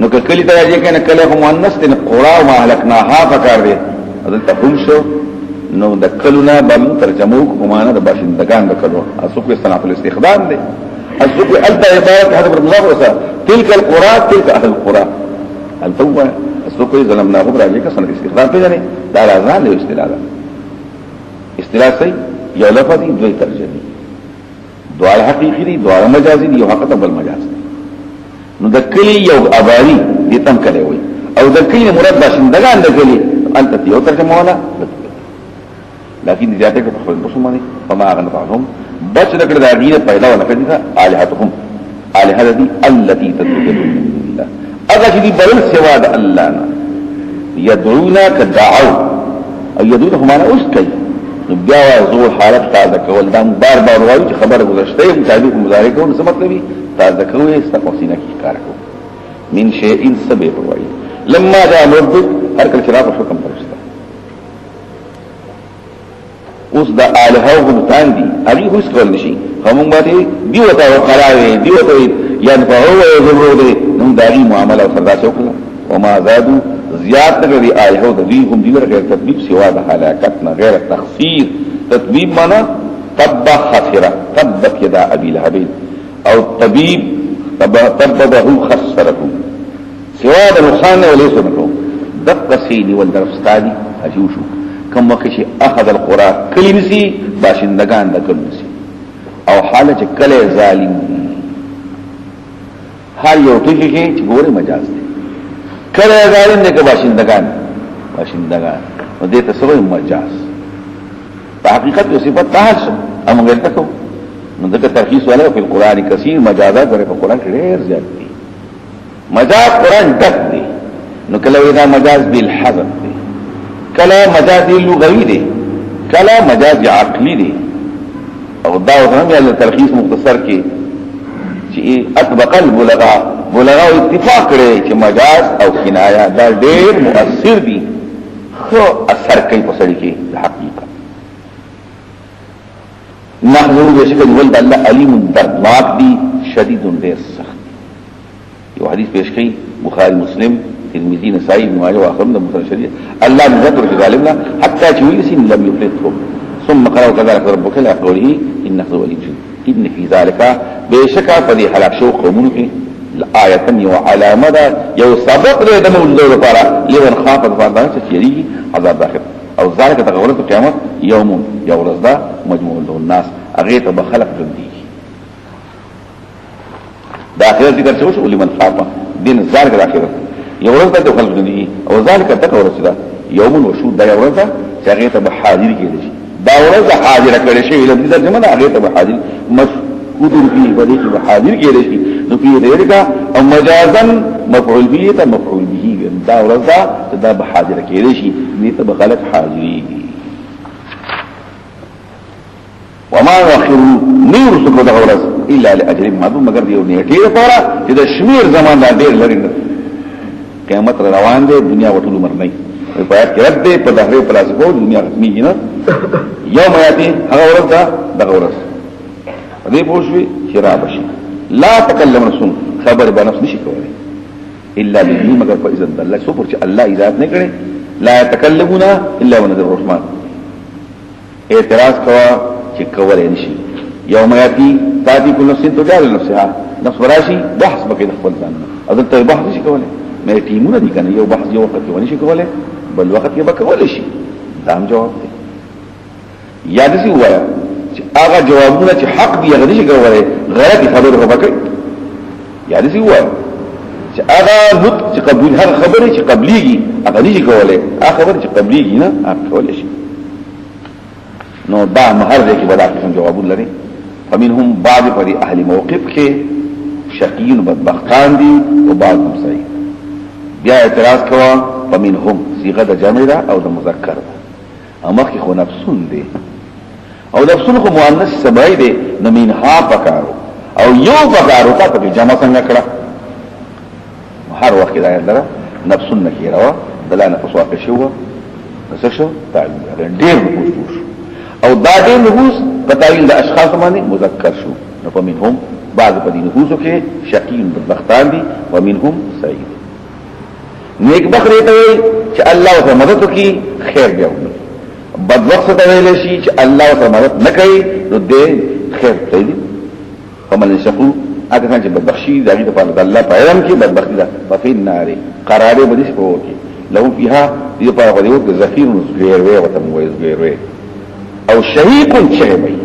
نو کلی ته راځي کنه کله هم مؤنث دې قرا ما هلكناها فکر دې دلته هم شو نو دکلنا بم ترجمه کو معنا د باشندگان دکلو اسوق استناف الاستخدام دې اسوق الف عبارت هذا بالمضافه تلك القرى تلك اهل القرى التوبه اسوق ظلمناهم راځي کا سن استخدام پیژنې دا لازم له استدلال اصطلاح صحیح یو لفظی دوی ترجمه دوال حقیقی دی دوال مجازی دی یو حقیقت بل مجاز دی نو دکلی یو عباری دیتم کلی ہوئی او دکلی مراد باشندگان دکلی انت تیو ترجمه والا لیکن دیاتے که تخفل بسوما دی فما آغن فعلهم بچ دکل دا غیر پہلا و نفر دیتا آلہتهم آلہت دی اللتی تدرکت من اللہ اگا چی دی بلل سوا دا اللہ نا یدعونا کدعو او یدعونا همانا اس کئی بیا زور حالت تازه کول دا بار وایو چې خبره گذشته یې تعبیر مضارع کوو څه مطلب وي تازه کوي استقصینا کی کار کوو من شیء سبب وایي لما جاء ربك هر کله چې راغی حکم پرسته اوس دا الها او بوتان دي هغه هیڅ کول نشي هم باندې دیوته او قراوي دیوته یعنی په هو ضرورت نو دایي معاملې سره وکړه وما زادوا زیاد نگری آئیہو دویهم دیگر غیر تطبیب سوا دا حلاکتنا غیر تخصیر تطبیب مانا تبا خسرہ تبت یدا ابی لہبین او طبیب تببہو خسرہو سوا دا نقصان ولیسو نکو دق سینی والدرفستانی حجوشو کم وقتی اخذ القرآ کلی نسی باشندگان دا کل نسی او حالا چه کل ظالم حال یو توشی چه گوری مجاز دی کله ظالم دې کې باشندگان نو دې ته سوې مجاز په حقیقت یو صفات تاسو امغه تکو نو دغه ترخیص ولا په قران کثیر مجازات ورته په قران کې ډېر زیات دي مجاز قران دک دي نو کله دا مجاز بالحذف دي کله مجاز لغوي دي کله مجاز عقلی دي او دا هم یې ترخیص مختصر کې چې اطبق البلغاء بلغاء اتفاق کړي چې مجاز او کنایا دا ډېر مؤثر دي خو اثر کوي په سړي کې د حقیقت نحذر بشکل ولد الله علیم دردناک دي شدید ډېر سخت یو حدیث پیش کړي بخاری مسلم ترمذی نسائی ابن ماجه واخر من مسند شریعه الله نذر ظالمنا حتى يولسن لم يفلتهم ثم قرأ كذلك ربك لا قوله انه ولي ان في ذلك بشکا فدی حلاک شو قومونو کې آیتن یو علامه ده یو سبق ده د موجود لپاره لمن خاف الفردان چې یری عذاب داخل او ذلك تغورت قیامت یوم یو ورځ ده مجموع الناس هغه ته بخلق جندي دا اخرت ذکر شو شو لمن خافا دین ذالک الاخرت یو ورځ د خلق دي او ذالک تک ورځ دا یوم وشود دا ورځ چې هغه ته حاضر کېږي دا ورځ حاضر کړي شي له دې ځمنه هغه ته حاضر مفعول به بدی کې حاضر کېږي شي نو په دې کا او مجازا مفعول به ته مفعول به دا ورځ دا به حاضر کېږي شي دې ته خلق حاضري وما يؤخر نور سکو دا ورځ الا لاجل معلوم مگر دیو نیټه لپاره چې د شمیر زمان دا ډیر لري قیامت روان دی دنیا وټول عمر نه په آیات کې رد دی په ظاهر فلسفو دنیا ختمي نه یوم یاتي هغه ورځ دا ورځ دې پوښوي چې را بشي لا تکلم رسول خبر به نفس نشي کولای الا باذن مگر په اذن الله سو پر چې الله اجازه نه کړي لا يتكلمون الا ونذر الرحمن اعتراض کوا چې کولای نشي یوم یاتی تاتی کل نفس تجادل نفسها نفس وراشي بحث بکې د خپل ځان اذن ته بحث نشي کولای مې ټیمونه دي کنه یو بحث یو وخت کې ونشي کولای بل وخت کې به کولای شي دا هم جواب دی یاد سي وایا چې هغه جوابونه چې حق دی هغه نشي کولای غلطي خبره وکړي یاد سي وایا چې هغه نطق چې قبول هر خبره چې قبليږي هغه نشي کولای هغه خبره چې قبليږي نه هغه کولای شي نو دا مهر دې کې بدا قسم جوابونه لري فمنهم بعض پر اهل موقف کې شقیون بدبختان دي او بعض هم سعید بیا اعتراض کوا فمنهم صيغه د جمع ده او د مذکر ده امر کې خو نفسون دي او نفسون خو مؤنث سبعی دي نو منها پکارو او یو پکارو تا په جمع څنګه کړه هر وخت دا یادره نفسون نکیروا دلانه قصوا شو څه شو تعبیر ډیر پوښتنه او دا دې نفوس پتاویل د اشخاص باندې مذکر شو نو فمنهم بعض په دې نفوسو کې شقیون بدبختان دي ومنهم سعید نیک بخره ته چې الله ته مدد وکي خیر بیا وي بدبخت ته ویل شي چې الله ته مدد نه کوي نو دې خیر کوي فمن شقو اګه څنګه بدبخشي دغه په الله په علم کې بدبختی ده په النار قرار به دې په وکي لو فيها دې په هغه یو زفیر زغیر وي او تم وي زغیر وي او شهيق شهبي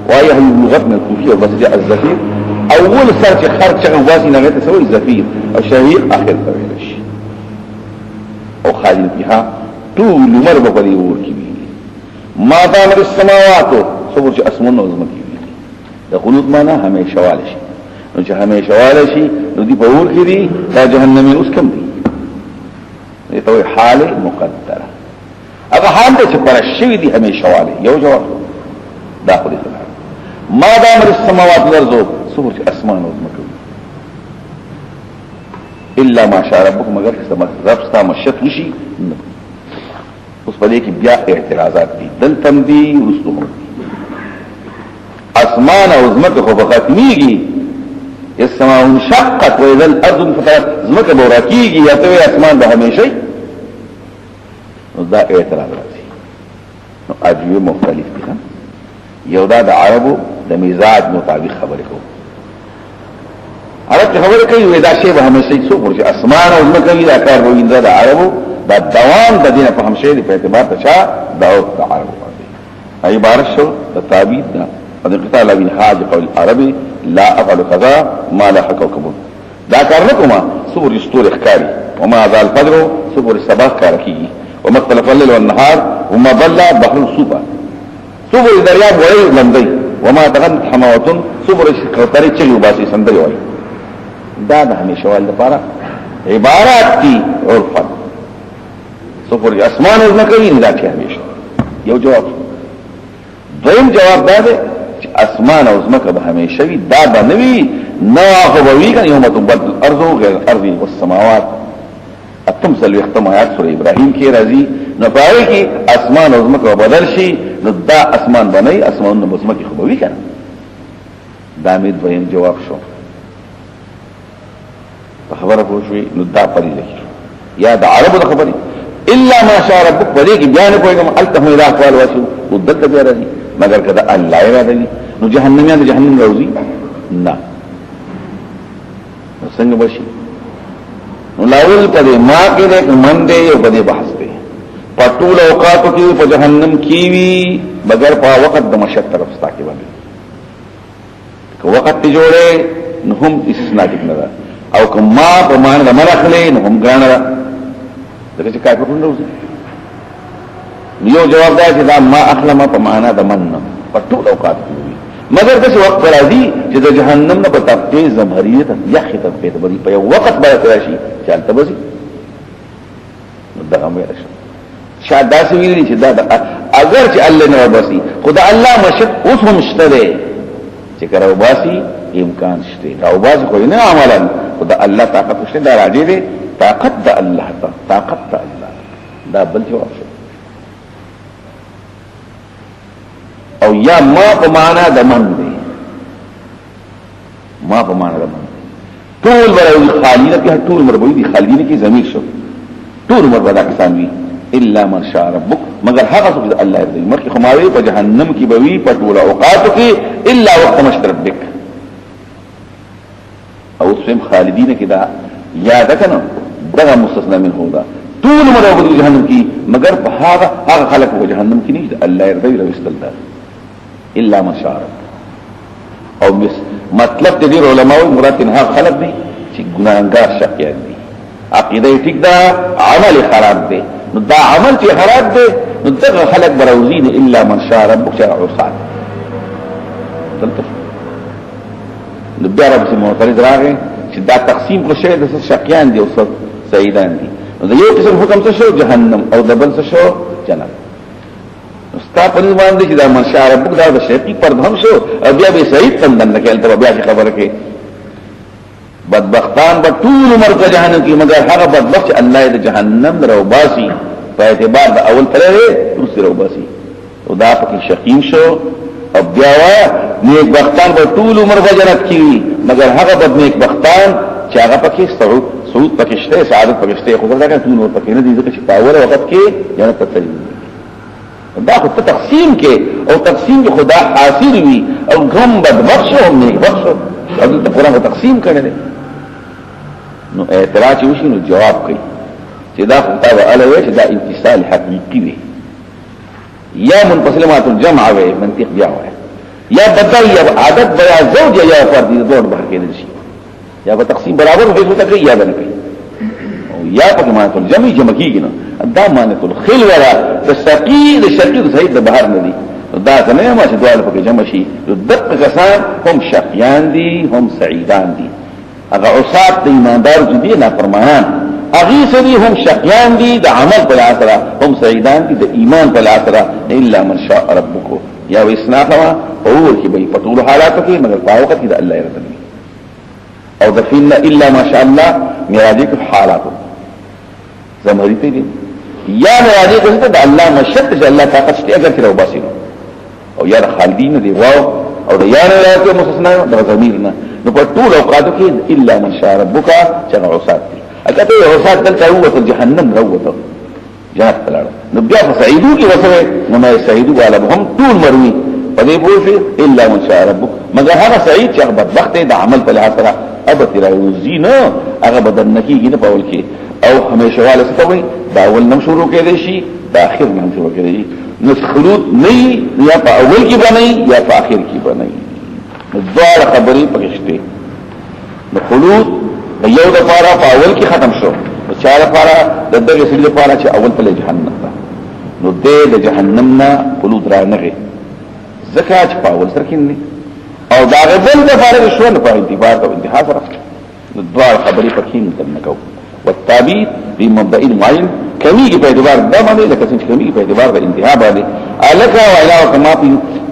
وايه اللغه من الكوفيه بس جاء الزفير اول سرچ خرچ واسي نه تسوي الزفير او شهيق اخر تويلش او خالد فيها طول مربه په ور کې ما دام السماوات صبر چې اسمن او زمکي د قنوت معنا هميشه والش نو چې هميشه والش نو دي په ور کې دي دا جهنمي اوس کم دي ته حال مقدره اگر حال دې چې پر شوی دي هميشه والي یو جواب داخلي ما دام السماوات والارض صبر چې اسمان او زمکي الا ما شاء ربك مگر رب ستا مشت وشي اوس په دې کې بیا اعتراضات دي دلتم دي ورستم اسمان او زمکه خو بختميږي السماء انشقت واذا الارض انفطرت زمکه بوراکیږي یا ته اسمان به همیشه نو دا اعتراض راځي نو اجوبه مختلف دي یو دا د عربو د مزاج مطابق خبرې کوي عرب خبره کوي وې دا شی به همیشه څو ورته اسمان او زمکه دا کار وې دا عربو دا دوام د دینه په همشه په اعتبار ته چا دا د عربو باندې عبارت شو د تعبید دا د قتال بین حاج قول العربي لا افعل كذا ما لا حق وكبر دا کار نکوما صبر استور اخکاری وما ذا الفجر صبر الصباح کارکی وما اختلف الليل والنهار وما ضل بحر الصبح صبر دریاب وړي لمدي وما تغنت حماوت صبر قطري چلو باسي سندري وای دا د همیشه ول لپاره عبارات دي عرفا صبر اسمان او نکوي نه کې همیشه یو جواب دویم جواب دا دی چې اسمان او زمکه به همیشه وي دا به نوي نو هغه وی کنه یوم تبدل الارض غیر الارض والسماوات اتمثل اختم آیات سورہ ابراهیم کې راځي نو پاره کې اسمان او زمکه بدل شي نو دا اسمان بنئ اسمان او زمکه خو وی کنه دا امید ویم جواب شو خبره پوښوي نو دا پرې لګي یا د عربو خبري الا ما شاء ربك وليك بیان کوم الته الى اقوال واسو ودت بیا راځي مگر کدا الله اراده نو جهنميان جهنم راوځي نه څنګه بشي نو لاول کده ما کې دې من دې یو بده بحث دی پټول اوقات کې په جهنم کې وی مگر په وخت د مشت طرف ستا کې باندې کو وخت ته جوړه نو هم استثناء ټیک نه ده او کما په معنا د مرخله نو هم ګرانه ده دغه چې کافر نه وځي یو جواب دا چې دا ما اخلم په معنا د من په ټول اوقات کې مگر دغه وخت راځي چې د جهنم نه په طبقه زمهریت یخت په تبري په یو وخت باندې راشي چالت بزي دغه مې راشه شاید دا ویلي چې دا اگر چې الله نه وباسي خدای الله مشد اوس هم شته چې کرو باسي امکان شته دا وباسي خو نه عملا خدای الله طاقت شته دا راځي دي طاقت د الله طاقت د الله دا بل جواب شو او یا ما په معنا د من دی ما په معنا د من ټول ورو خالدین کې ټول مربوي دي خالدین کې ضمیر شو ټول مربوي کسان وي الا من شاء ربك مگر هغه څه الله دې مخکې خماوي په جهنم کې بوي په ټول اوقات کې الا وقت مشتربك او سم خالدین کې دا یاد کنه دغه مستثنا من هو دا ټول مربوي جهنم کې مگر په هغه خلق په جهنم کې نه الله دې رويستل دا الا ما شاء رب او مطلب دې علماء مراد نه خلق دي چې ګناهګار شقیان دي عقیده ټیک دا عمل خراب دي نو دا عمل چې خراب دي نو دغه خلق بروزين الا من شاء رب شرع وصال دلته نو بیا رب سي معترض راغی چې دا تقسیم کو شی د شقیان دي او سعیدان دي نو د یو قسم حکم څه شو جهنم او د بل څه شو جنت استا په باندې چې دا منشاء ربک دا د شیطان پر هم شو او بیا به سعید تندن نه کېل ته بیا خبره کې بدبختان به ټول عمر په جهنم کې مگر هغه بدبخت الله دې جهنم درو باسي په اعتبار د اول تلره دوسر رو باسي او دا پکې شقیم شو او بیا نیک بختان به ټول عمر په جنت کې مگر هغه بد نیک بختان چې هغه پکې سعود پکې شته سعادت پکې شته خو دا ټول عمر پکې نه دي ځکه چې په اول وخت کې جنت ته تللی دا خو تقسیم کې او تقسیم کې خدا حاصل وي او غم بدبخش او نیک بخش او د قرآن تقسیم کړي نو اعتراض وشي نو جواب کوي چې دا خطاب علاوه چې دا امتثال حقيقي وي یا منفصلات الجمع وي منطق بیا وي یا بدل یا عادت بیا زوج یا فرد دي دوه بحث کېدل شي یا په تقسیم برابر هي څه کوي یا نه کوي او یا په معنی الجمع جمع کیږي نو دا معنی الخل ولا تستقيد الشقيق صحيح د بهر نه دي دا څنګه ما چې دوه په جمع شي دقه کسان هم شقيان دي هم سعيدان دي اگر عصات د ایماندار دي نه فرمایان اغي سدي هم شقيان دي د عمل په اثر هم سعيدان دي د ایمان په اثر الا من شاء ربك یا وسناخوا او کی به په ټول حالات کې مگر په وخت کې د الله رضا او د فین الا ما شاء الله میراجی په حالات زمری ته دي یا میراجی ته د الله مشت چې الله طاقت شته اگر کړو باسي او یا خالدین دی واو او د یار راته مستثنا د ضمیر نه نو په ټول اوقاتو کې الا من شاء ربك چې عصات دي اګه ته عصات دلته هو جهنم روته جنت تلاره نو بیا فسعیدو کی وسوه نو ما سعیدو والا هم طول مروی پدې پوښي الا من شاء ربك مگر هغه سعید چې بدبخت د عمل په لحاظ سره ابد راوزی نه هغه بدن نکیږي نه پول کې او همیشه والا ستوي دا اول نم شروع کېدې شي دا اخر نم شروع کېدې نو خلود نه یا په اول کې باندې یا په اخر کې باندې دوه خبرې پکشته نو خلود یو د پاره په اول کې ختم شو چا لپاره د دغه سړي لپاره چې اول په جهنم ده نو د جهنم نه خلود را نغي زکات په اول سره کې نه او دا غبل د فارغ شو نه په اعتبار او انتها سره نو دوه خبرې پکې نه کو والتابعين بمبدأ معين کمیږي په اعتبار د باندې لکه څنګه کمیږي په اعتبار د انتها باندې الکا و علاوه کما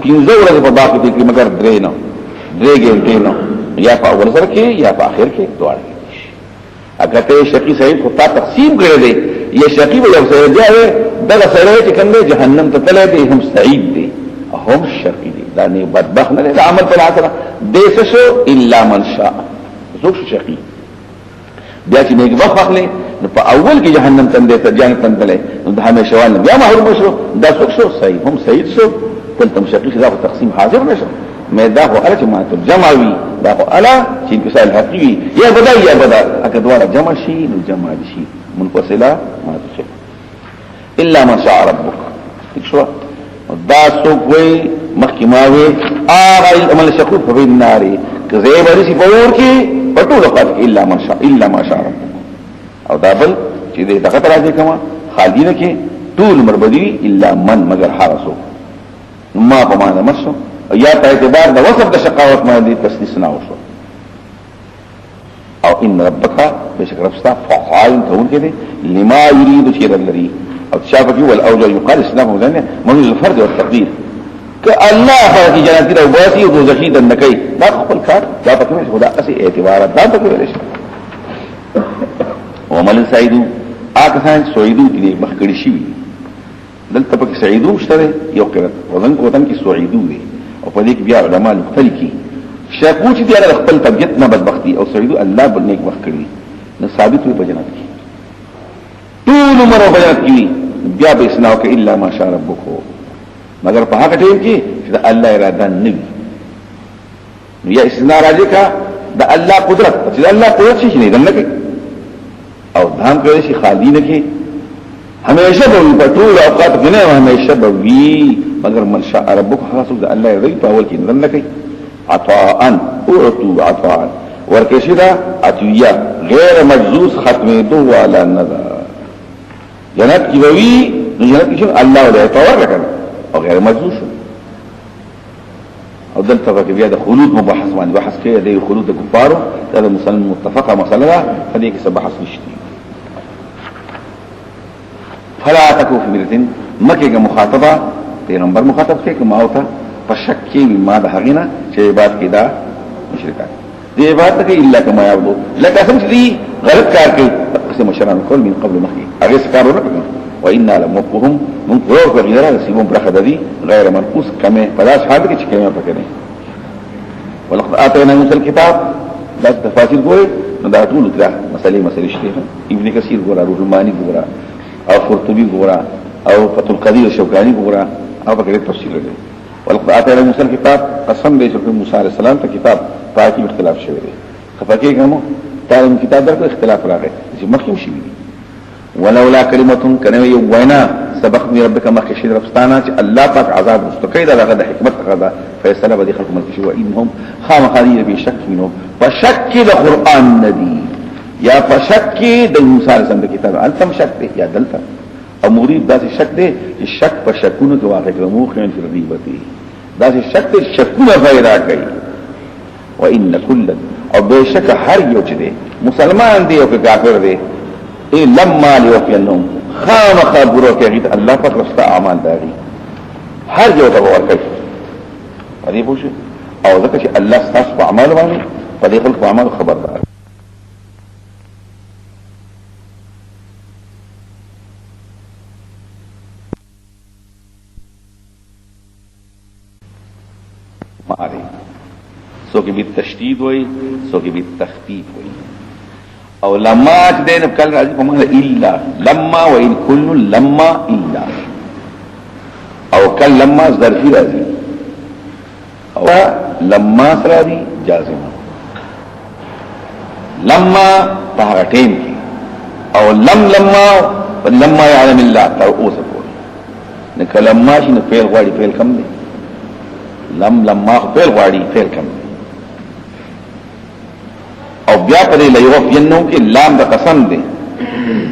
پینځه ورځې په باقي کې مگر درې نه درې ګنټې نه یا په اول سره کې یا په اخر کې دوه اگر ته شقی سعید خو تا تقسیم کړی دی یا شقی به یو سره دی دغه سره چې کنده جهنم ته تللی دی هم سعید دی هم شقی دی دا نه بدبخت نه دی عمل په اثر دیس شو الا من شاء زوج شقی بیا چې نیک وخت اخلي نو په اول کې جهنم ته ته جنت ته تللی نو د همیشه وال بیا محروم شو دا څوک شو سعید هم سعید شو تلتم شقی دا تقسیم حاضر نشو مې دا خو اله چې ما ته جمعوي دا خو اله چې انکسال حقيقي یا بدل یا بدل اګه دواړه جمع شي نو جمع شي منفصله ما ته الا ما شاء ربك شو دا څوک وي مخکماوي اغه عمل شکو په النار کزه بری سی پور کې پټول وخت الا ما شاء ربک او دابل چې دغه تر راځي کما خالدین کې طول مربدی الا من مگر حرسو ما په معنا مسو یا په اعتبار د وصف د شقاوت باندې تسلیث نه وشو او ان ربک بشک ربستا فعال كون كده لما يريد شيء الذي او تشافك والاوجه يقال اسلام وذنه من الفرد والتقدير كالله فرق جناتي لو باسي وذو زخيد النكي دا خپل کار دا پکې خدا اسی اعتبارات دا پکې ولې ومل سعيدو اکسان سعيدو دې مخکړي شي دلته پکې سعيدو شته یو کړه وزن کوتن کې سعيدو دي او په دې کې بیا علماء مختلفي شاکو چې دی هغه خپل طبيعت نه بدبختي او سعيدو الله بل نیک وخت کړی نو ثابت وي په جنت کې طول عمر په جنت کې بیا به اسناو کې الا ما شاء ربک مگر په هغه ټیم کې چې الله اراده نه وي نو یا اسنا راځي کا د الله قدرت چې الله قدرت شي نه دنه او دام کوي شي خالدین کې همیشه به په ټول اوقات کې نه همیشه به وي مگر من شاء ربک خاصو د الله اراده په اول کې دنه کوي عطاء اعطوا عطاء ورکشدا عطیه غیر مجزوز ختمه دو والا نذر جنت کی وی جنت کی الله له تور کړ او غیر مجزوز او دلته کې بیا د خلود مباحث باندې بحث کوي د خلود د کفارو د مسلمان متفقه مسله ده فدې کې څه بحث نشته فلا تکو فی مرتين مکه مخاطبه پیغمبر مخاطب کې کومه اوته پشکی ما د هغینا چې عبادت کې دا مشرکان دی عبادت کې الا کما یعبدو لکه څنګه چې غلط کار کوي قسم مشران کول من قبل مخي هغه کار ورکړي و ان لمقهم من غير غير سيبون برخه دي غیر منقوص کمه پلاس حال کې چې کمه پکې نه ولقد اتينا موسى الكتاب دا تفاصيل ګوري نو دا ټول دا مسلې شته ابن کثیر ګورا روح المانی ګورا او قرطبي ګورا او فتح القدير شوکانی ګورا او پکې تفصیل لري ولقد اتينا موسى الكتاب قسم دې چې موسی عليه السلام ته کتاب پاکي اختلاف شوی دی خفقه کوم تعلم کتاب درته اختلاف راغی چې مخکې شي ولولا کلمه کنه یو وینا سبق می ربک مخشید ربستانا چې الله پاک عذاب مستقید هغه د حکمت غدا فیصله به خلق ملک شو انهم خامخالي بشک منهم فشک القران ندی یا فشک د موسی عليه السلام کتاب انتم شک دی یا دلته او مرید داسې شک دی چې شک په شکونو کې واقع کومو خین فی الغیبتی داسې شک دی شکونه پیدا کوي وان كل او بشک هر یو چې دی مسلمان دی او کافر دی ای لما لیوفینهم خام خبرو کې الله پاک رستا اعمال داري هر یو ته ورکړي دې پوښي او ځکه چې الله ستاسو په اعمال باندې په دې خلق په اعمال خبردار ماري سوکې بالتشدید وای سوکې بالتخفیف وای او لما دین کل راځي په معنا الا لما وان كل لما الا او کل لما ظرفي راځي او لما سرادي جازم لما طهرتين او لما يعلم الله ترؤوس کول نک لما شنو فعل غواړي فعل کم دی لما فعل غواړي فعل کم دی او بیا پدې ليوفینو کې لام د قسم دی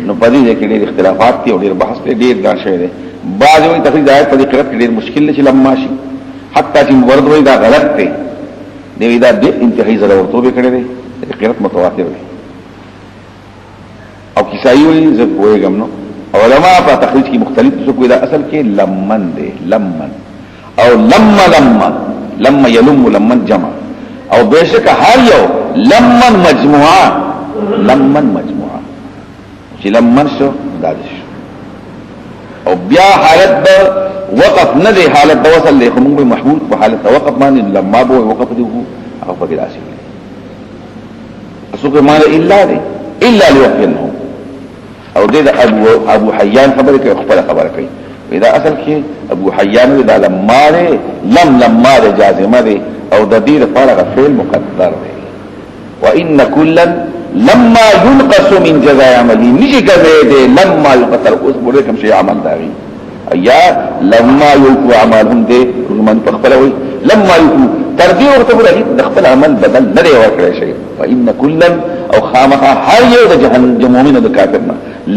نو پدې کې ډېر اختلافات دي او ډېر بحث دي ډېر ګڼ شوی دی بعض وایي تفصیل آیت پدې قرات کې ډېر مشکل دی چې لما شي حتی چې ورد وایي دا غلط دی دی دا د انتهایی ضرورت به کړی دی قرات متواتر دی او کیسایي وایي زه پوهېږم نو علماء په تخریج کې مختلف څه کوي دا اصل کې لمن دی لمن او لما يلم لمن جمع او بشک هر یو لمن مجموعه چې لمن شو دادش او بیا حالت د وقف نه دی حالت د وصل له موږ محمود په حالت د وقف باندې لما به وقف دی هغه په راسي اسوک معنی الا دی الا ليوفنه او دې ابو حیان خبره کوي خپل خبره کوي دا اصل کې ابو حیان دا لما دی جازمه دی او د دې لپاره فعل مقدر دی وان كلا لما ينقص من جزاء عمله نشي کوي دی لما يقتل اوس بوله کوم شي عمل داغي یا لما يلقوا اعمالهم دی من تخبلوي لما يلقوا تردی ورته ورغی د خپل عمل بدل نه دی ورکړی شي فإن كلا او خامخا هر یو د جهنم مؤمن د کافرنا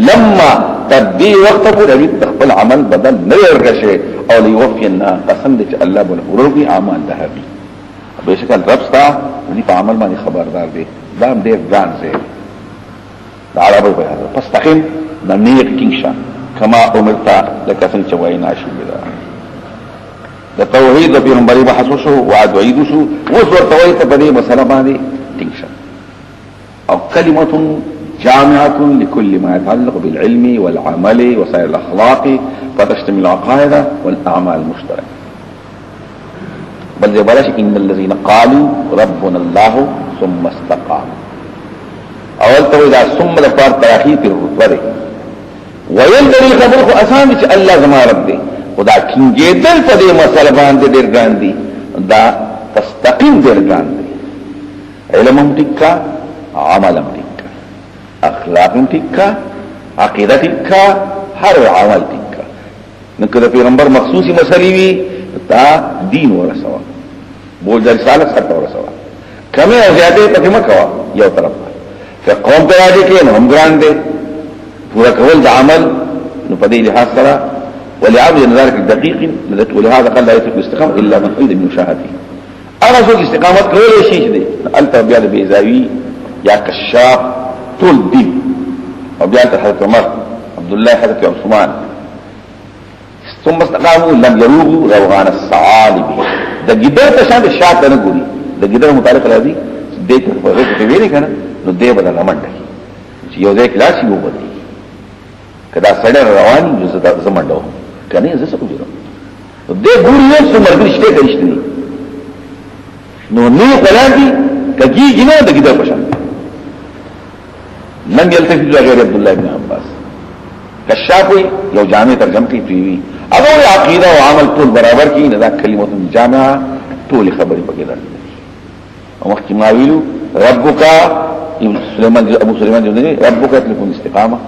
لما تردی وخت ورغی د خپل عمل بدل نه ورکړی شي او ليوفينا قسم دې چې الله بل ورغی اعمال ده هبي بهشکل رب ستا دې په عمل باندې خبردار دی دا ډېر ځان سي دا عربی بیان فاستقم نميق كينشا كما امرت لك څنګه وای ناشي دا توحید د پیغمبري بحث شو وعد وعید شو اوس ورته وایي ته په دې مسله باندې ټینګ او كلمه جامعه لكل ما يتعلق بالعلم والعمل وسائر الاخلاق فتشتمل العقائد والاعمال المشتركه بل بلاش ان الذين قالوا ربنا الله ثم استقاموا اول ته دا ثم لپاره تاخير الرتبه ويل دې خبره اسان چې الله زما رب دی خدا کینګې دل په دې مسله باندې ډېر ګاندي دا تستقیم ډېر ګاندي علم هم ټیکا عمل هم ټیکا اخلاق هم ټیکا عقیده ټیکا هر عمل ټیکا نو کله پیغمبر مخصوصي مسلې وي دا دین ورسوا بول د رسالت سره ورسوا کمه زیاده په دې مکوا یو طرف که قوم ته راځي کې نو هم ګران دي پورا کول د عمل نو په دې لحاظ سره ولعبد ذلك الدقيق ولهذا قال لا يترك الاستقامة إلا من قيد من مشاهده أنا سوك استقامت كل شيء دي أنت بيال بيزاوي يا كشاف طول دين وبيال حضرت عمر عبد الله حضرت عثمان ثم استقاموا لم يروغوا روغان الصعالب ده جدر تشان الشاعت نقولي ده جدر متعلق الهدي ديك فرق تبيني كان نو دي بدل غمان ده يو ذيك لا شيء بدل کدا سړی رواني جو زمون دو کنه زه څه کوم دې ګوري یو څو مرګ شته کېشتنی نو نه قلاندي کږي جنا د کده پښان لم يلتفت غير عبد الله بن عباس کشافي یو جامع ترجمه کوي پیوي هغه عقیده او عمل ټول برابر کی نه دا کلمه جامعه ټول خبرې پکې ده او مخکې ما ویلو ربک ابو سليمان جوړي ربک تلكون استقامه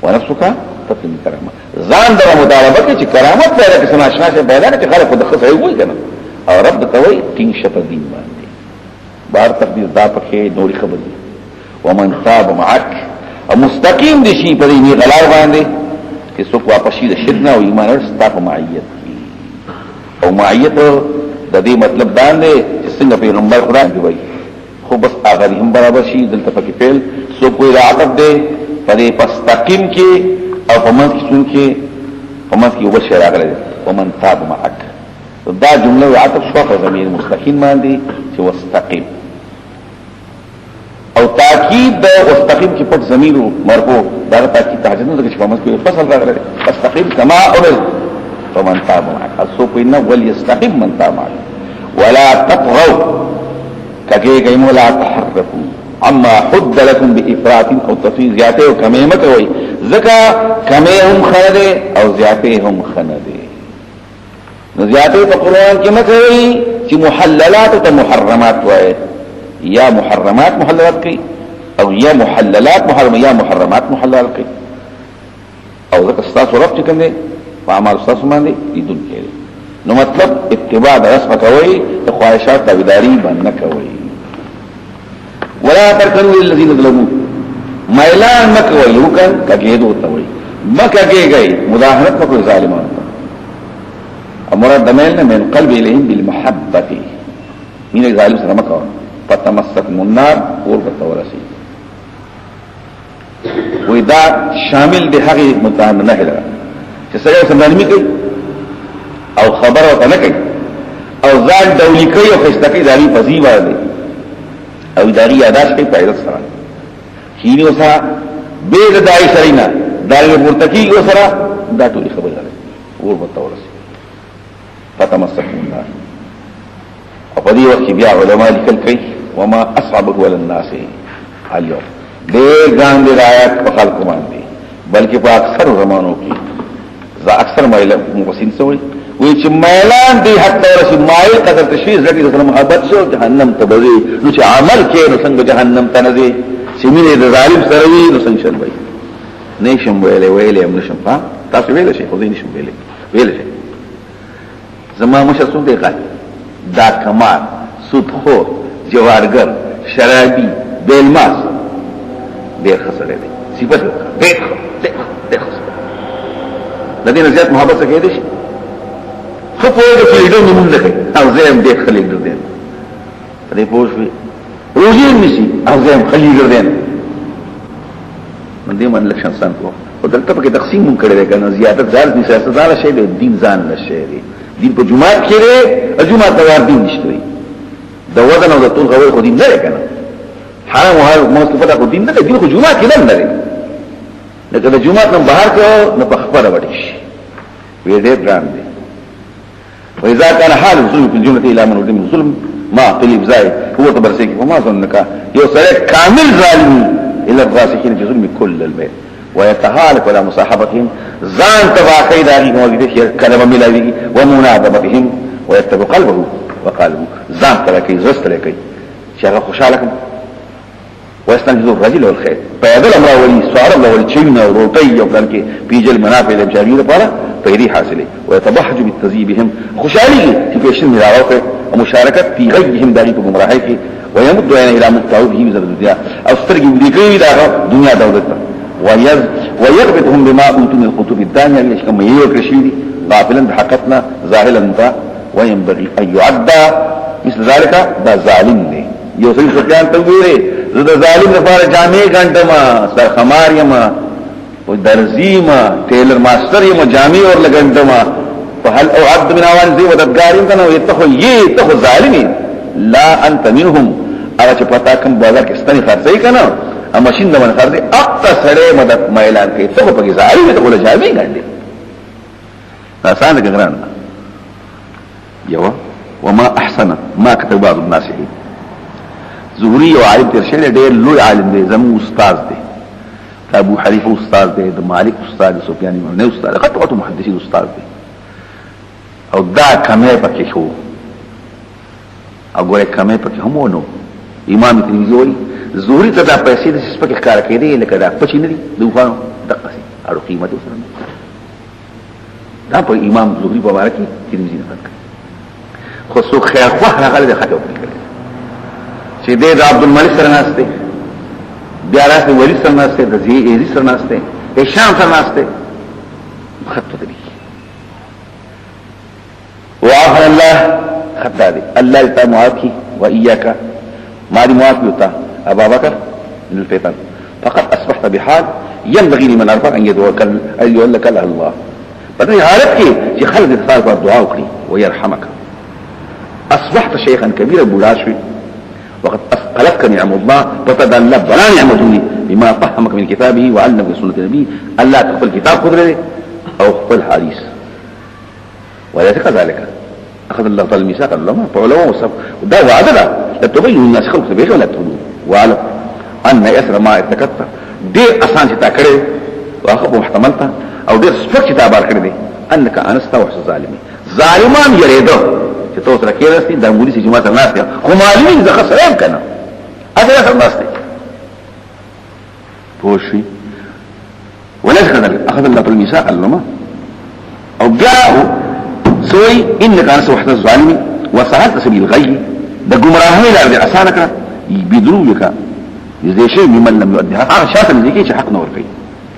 ونفسك تطلب کرامه ځان در مطالبه کې چې کرامت پیدا کړي سماشنا شه پیدا کړي خلک خود خصه وي کنه او رب د کوي تین شپ دین باندې بار تقدیر دا پکې نوري خبر دي ومن تاب معك مستقيم دي شي په دې غلار باندې چې څوک واپس شي د شرک او ایمان ورسته معیت کی او معیت د دې مطلب دا دی چې څنګه پیغمبر خدا دی وایي خو بس هغه هم برابر شي دلته پکې فعل څوک وی عطف دی پدې پستقیم کې او پمن کې څون کې پمن کې وبل شي راغلی ومن تاب معك دا جمله عطف شو په ضمیر مستقیم باندې چې واستقیم او تاکید د واستقیم کې پټ ضمیر مرفوع دا تاکید تهجد نه چې پمن کې فصل راغلی واستقیم كما امر ومن تاب معك اسو په نه ول يستقیم من تاب معك ولا تطغوا كګي ولا تحرفوا اما حد لكم بافراط او تفصيل زیاته او کمه مکوي زکا کمه هم خنده او زیاته هم خنده نو زیاته په قران کې مکوي چې محللات او محرمات وای یا محرمات محللات کوي او یا محللات محرم یا محرمات محللات کوي او زکا استاسو رب چې کنده په اعمال استاسو باندې دې کېږي نو مطلب اتباع د رسم کوي د خواهشات تابعداري باندې کوي ولا تركنوا للذين ظلموا ميلان مکوي یو کان کګېدو ته وي مکه کېږي مداهنت په ظالمانو امر دمل من قلب اليهم بالمحبه مين ظالم سره مکه فتمسك النار ورغتورسي ودا شامل به هغه متهم نه هله چې سره سمدانمي کوي او خبر او نه کوي او ځان دولی کوي او خستکی داری فزی باندې او داری یاداش کوي پیدا سره کینو سره به دای سرینا دای مرتکی او سره دا ټول خبره ده ور وتورسي فتمسكوا النار او په دې وخت بیا علماء لیکل کوي وما اصعبه على الناس اليوم ډېر ګاندې رايات په خلکو باندې بلکې په اکثر زمانو کې ځا اکثر مایل مفسرین سوي وی چې مایلان دی حتی ورسي مایل قدر تشویز لکه سره محبت شو جهنم ته بځي نو چې عمل کې نو څنګه جهنم ته نه ځي چې مینه د ظالم سره وي نو څنګه شل وي نشم ویلې هم نشم ها تاسو ویل شي خو دې نشم ویل شي زما مشه څو دی غا دا کمال سودخور جوارگر شرابی بیلماس ډیر خسرې دي صفات ډیر خسرې د دې زیات محبت څخه کېدې شي خو په دې کې ډېر نمونه ده او زم دې خلیل دې په دې پوښوي روزي نشي او زم خلیل دې من دې من لکشن سان کو او دلته په تقسیم مون کړی دی کنه زیادت ځال دي سیاستدار شي دی دین ځان نشي دی دین په جمعه کې دی جمعه دوار دین نشته د وزن او د طول غوړ خو دین نه کنه حرام او حرام مصطفی خو دین نه دی خو جمعه کې نه دی لکه د جمعه نن بهر کو نه په خبره وړي شي وی دې ګران دی واذا كان حال الظلم في الجمله الى من ظلم ظلم ما قلب زائد هو تبرسك وما ظنك يوصل كامل ظالم الى الراسخين في ظلم كل البيت ويتهالك ولا مصاحبتهم زان تبع قيداري موجوده كلمه ملاوي ومنادبتهم ويتبع قلبه وقالبه زان تبع كي زست لكي شغل خوشالكم ويستنجد الرجل والخير فيدل امر ولي سوار الله ولي چين او روټي او بلکې پیجل منافع له جاري لپاره پیری حاصله ويتبحج بالتذيبهم خوشالي في پیشن ملاوه او مشارکت في غيهم داري په گمراهي کې ويمد الى متعوده بذل الدنيا او سترګي دې کوي دا دنیا دولت ويغبطهم بما اوتوا من الكتب الدانيه اللي كما يوكرشيدي غافلا بحقتنا ظاهلا انت وينبغي ان يعدى مثل ذلك دا ظالم دی یو څه سفیان ته ویره زه ظالم لپاره جامع غندما سرخمار یم او درزیما ټیلر ماستر یم جامع اور لګندما فهل اعد من اوان ذي وددګارین کنه ته ظالمي لا انت منهم اغه چې پتا کوم بازار کې ستنی خرڅي کنه ا ماشين د من خرڅي اقصى سره مدد ما اعلان کوي ته په کې ظالم ته ولا جامع غندې آسان ګران یو وما احسن ما كتب بعض الناس زهري او عالم تر شي ډېر لوی عالم دی زمو استاد دی ابو حنیفه استاد دی د مالک استاد سفیان امام نه استاد خطوه محدثین استاد دی او دا کمه پکې شو وګوره کمه پکې هم ونه امام ترمذی وایي زهري ته دا پیسې د سپک ښکار کړي لکه دا پچې نه دي دوه دقه سي اړو قیمت وسره دا په امام زهري په اړه کې ترمذی نه فکر خو سو خیر خو هغه له خطو کړي چې د عبد الملک سره ناشته بیا راځي ولی سره ناشته د زی ایزی سره ناشته د شام سره ناشته خطو دي وعفر الله خطا دي الله تعالی معافي واياك ما دي معافي وتا ابا بكر من الفتن فقد اصبحت بحال ينبغي لمن ارفع ان يتوكل لك على الله بدي حالت کې چې خلک د خپل دعا وکړي ويرحمك اصبحت شيخا كبيرا بلاشوي وقد أثقلتك نعم الله فتدلى بلا نعمتني بما فهمك من كتابه وعلمك من سنة نبيه ألا تقبل كتاب قدره أو قبل حديث وليس كذلك أخذ الله تعالى الميثاق العلماء فعلماء وصف وده وعدده لا تبين الناس خلق سبيش ولا تقولون وعلم أن يسر ما اتكتت دير أسان شتا كره وأخذ محتملتا أو دير سفك شتا بار كره أنك أنست وحس الظالمين ظالمان يريده چې تاسو سره کېرستي د مولوی سي جماعت الناس ته خو معلومي ځکه سلام کنه اته سره الناس ته پوښي ولذ اخذ الله بالميثاق العلماء او جاءوا سوي انك انت وحده الظالم وسهلت سبيل الغي ده گمراهي لري اسانك بدروك زي شيء ممن لم يؤديها شاف اللي كيش حق نور فيه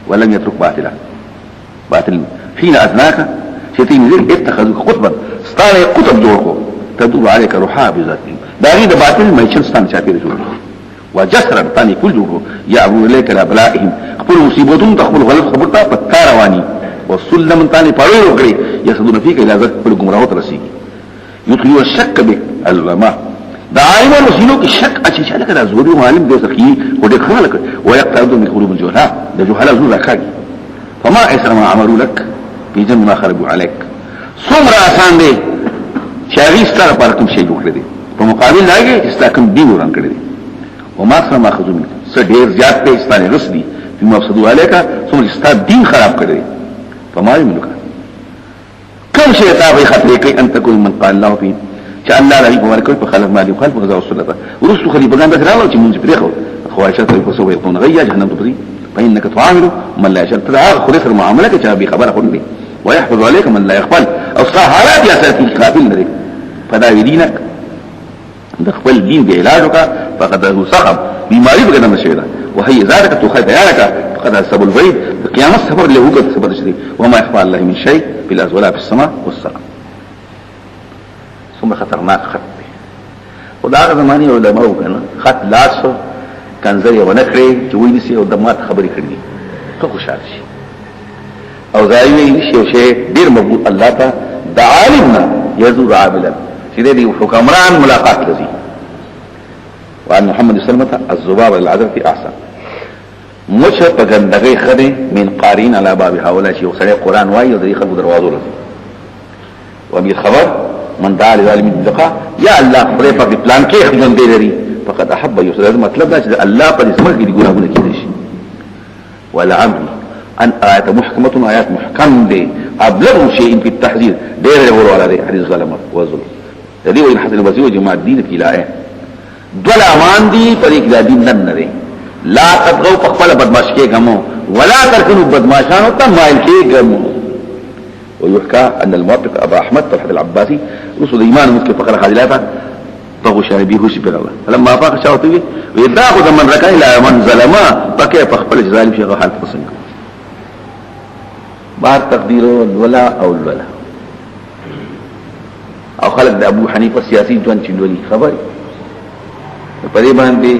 ولم يترك باطل حين اذناك شيطان ذي اتخذوك قطبا ستانه قطب جوړو تدور عليك روحا بذاتهم دا غي د باطل مېچن ستانه چاپی جوړو وجسرا تاني كل جوړو يعبو اليك لابلائهم خپل مصیبتون تخپل غلط خبرتا پتا رواني وسلم تاني پړو وکړي يسدون فيك الى ذات پر گمراهو ترسيږي يدخلوا الشك بالعلماء دا عالمان وسيلو کې شک اچي چې لکه دا زوري عالم دې سخي وډه خلک ويقتدون من قلوب الجهلاء د جهلاء زور راکاږي فما اسر ما عملوا لك في جنب ما خرجوا عليك څومره آسان دی چې هغه ستاره پر کوم شی جوړ کړی په مقابل لاګي چې ستا کوم دی وران کړی دی او ما سره ماخذ من څه ډیر زیات په استانه رسدي په مقصدو علیکا څومره ستا دین خراب کړی فما یملک کوم شی ته به خطر کوي ان تكون من قال الله فيه چې الله رحم ورکوي په خلق مالي خلق غزا والسنه ورسو خلیفګان به راو چې مونږ پرې خو خواهشات په سو یقون غیا جهنم ته فإنك تعامل من لا يشاء تدعى خلص المعامله چې به خبره خوري ويحفظ عليك من لا يقبل او صحالات يا ساتي قابل لري فدا يدينك د خپل دین د علاج وکړه فقد له سقم بیماری بګنه نشي دا وهي ذاتك تو خیر بیانک فقد سبب البعيد قیامت صبر له وګت صبر شری وما يخفى الله من شيء في الارض ولا في السماء والسلام ثم خطرناک خط خدای زمانی علماء وکنه خط لاس کنزری ونکړي چې ویني سي او د مات خبرې کړې ته خوشاله شي او زایوي شي او شي ډیر مضبوط الله ته د عالمنا يزور عاملا چې دې حکمران ملاقات لذي وان محمد صلی الله علیه وسلم الذباب العذر في احسن مچ په ګندګي خدي من قارین علی باب حواله شي او سره قران وایي او د خلکو دروازو لذي وامیر خبر من دعا لظالم الدقاء يا الله خدای په پلان کې خدمت دی لري فقد احب يسر مطلب دا چې الله په اسمه کې ګناهونه کېږي شي والعمل ان آیات محکمه آیات محکم دي ابلغ شيء في التحذير ډېر ور ولا دي حدیث ظلم وظلم دې وین حسن البصري وجماع الدين في الايه دول امان دي پر یک دین نن نه لا تطغوا خپل بدمعش کې غمو ولا تركنوا بدمعشان ته مایل کې غمو ويحكى ان الموافق ابا احمد طلحه العباسي رسول ايمان مسك فقره خالفه فغش به هوش بالله لما فاق شاوتي ويداخذ من ركع الى من ظلم فكيف خپل ظالم شي حالت پسند بار تقدیر ولا او ولا او خلق د ابو حنیفه سیاسی ځوان چندولي خبر په دې باندې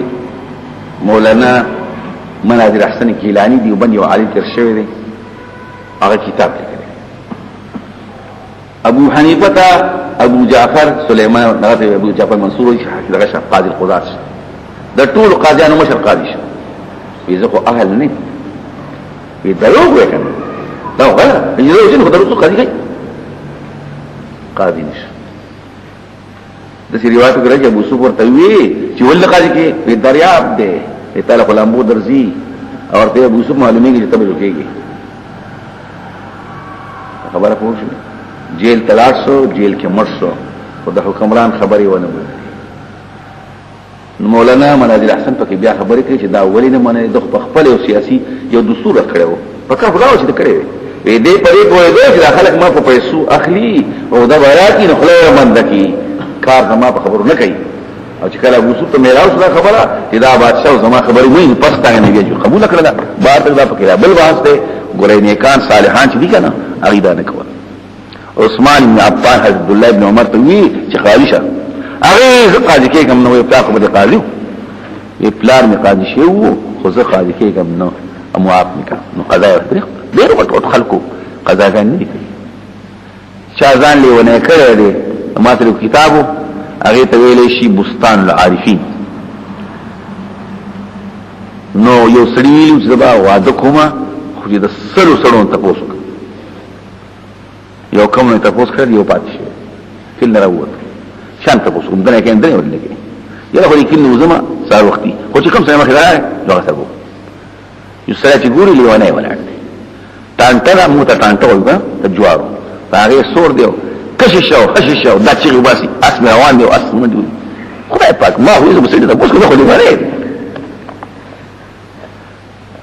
مولانا مناظر احسن کیلانی دی وبني وعلي ترشوي دی هغه کتاب لیکلی ابو حنیفه تا ابو جعفر سليمان دغه ابو جعفر منصور دغه شاه قاضي القضات د ټول قاضیانو مشر قاضي شه یزکو اهل نه وی دروغ وکنه دا غلط یو چې نو درته قاضي کوي قاضي نشه د سی روایت کې راځي ابو سوف ورته وی چې ول قاضي کې په دریاب دی تعالی قلمبو درځي او ورته ابو سوف معلومیږي چې تبه کېږي خبره پوه شو جیل تلاش شو جیل کې مړ شو او د حکمران خبري ونه وي مولانا مناظر احسن پکې بیا خبرې کوي چې دا ولینه منه د خپل او سیاسي یو دستور کړو پکې خلاص چې کړی وي دې پرې کوی چې خلک ما په پیسو اخلي او دا براتي نه خلک مندکی کار زما په خبرو نه کوي او چې کله ابو سوف ته میراث دا خبره چې دا بادشاہ زما خبرې وایي پښتانه نه ویجو قبول کړل بار تک دا پکې بل واسطه ګورې نیکان صالحان چې دي کنه اغیدا نه کوي عثمان بن عفان حضرت الله بن عمر ته وی چې خالشه هغه قاضي کې کوم نو پلاک به قاضي یې پلان می قاضي شو خو زه قاضي کې کوم نو امواب نکا نو قضا طریق ډیر وخت خلکو قضاګان نه کوي شاهزان لیونه کړی دی ما ته کتابو هغه ته ویلې شي بستان العارفین نو یو سړی چې زبا واده کومه خو دې د سړو تاسو یو کوم نه تاسو کړی یو پاتې شي فل نه راووت شان تاسو کوم دنه کې اندنه ولګي یره خو لیکن نوزما سار وختي خو چې کوم څه مخه راځي نو سبو یو سره چې ګوري لیونه ولاړ تانټه مو ته تانټه وګا ته جوارو هغه سور دیو کشي شو دا چې وباسي اسمه روان دی او اسمه دی خدای پاک ما هو زه مسجد ته پوسکو خو دی وره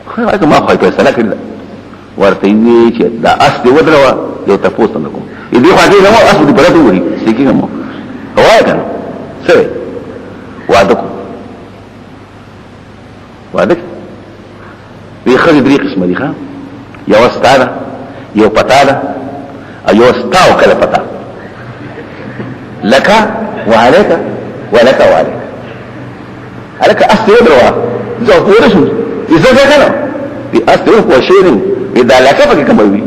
خو ما خو په سره کړی ورته وی چې دا اس دی ودروا یو تاسو نه کوم دې خو دې نو اس دې پرته وری سکی نو هوا کنه سره واده وی خو دې قسمه دي ښا یو استاده یو پتاله یو استاو کله پتا لك وعليك ولك وعليك عليك ودروا زو ورشو اذا كانوا اصله هو شيء اذا لك فك كما وي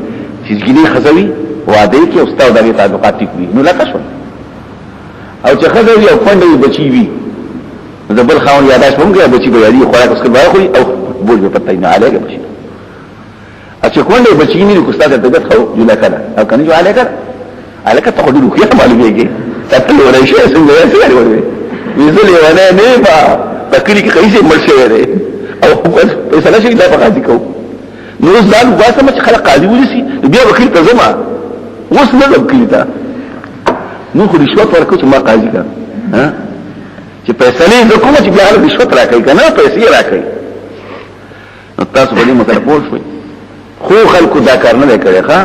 چې ګینه خزوي واده کې استاد دغه تعلقات کوي نو لکه شو او چې خزوي او پندوي بچي وي د بل خاون یاداش مونږه بچي به یادي خوراک اسکل وای خوري او بول په پته نه عليك بچي اچھا کونډه بچي نه کو استاد ته خو جوړه کړه او کنه جو عليك ته خو خو معلومیږي تاسو ورای شي څنګه یې سره ورې ویزلې ونه نه با تکلی کې کیسه مرشه وره او په سلا شي دا پخا دي کو نو ځان واسه چې خلک قاضي ولسي بیا وکیل ته زما اوس نه وکیل ته نو خو رشوت ورکو چې ما قاضي کا ها چې پیسې نه کوم چې بیا رشوت راکړي کنه پیسې راکړي نو تاسو باندې مطلب شوي خو خلکو دا کار نه کوي ښا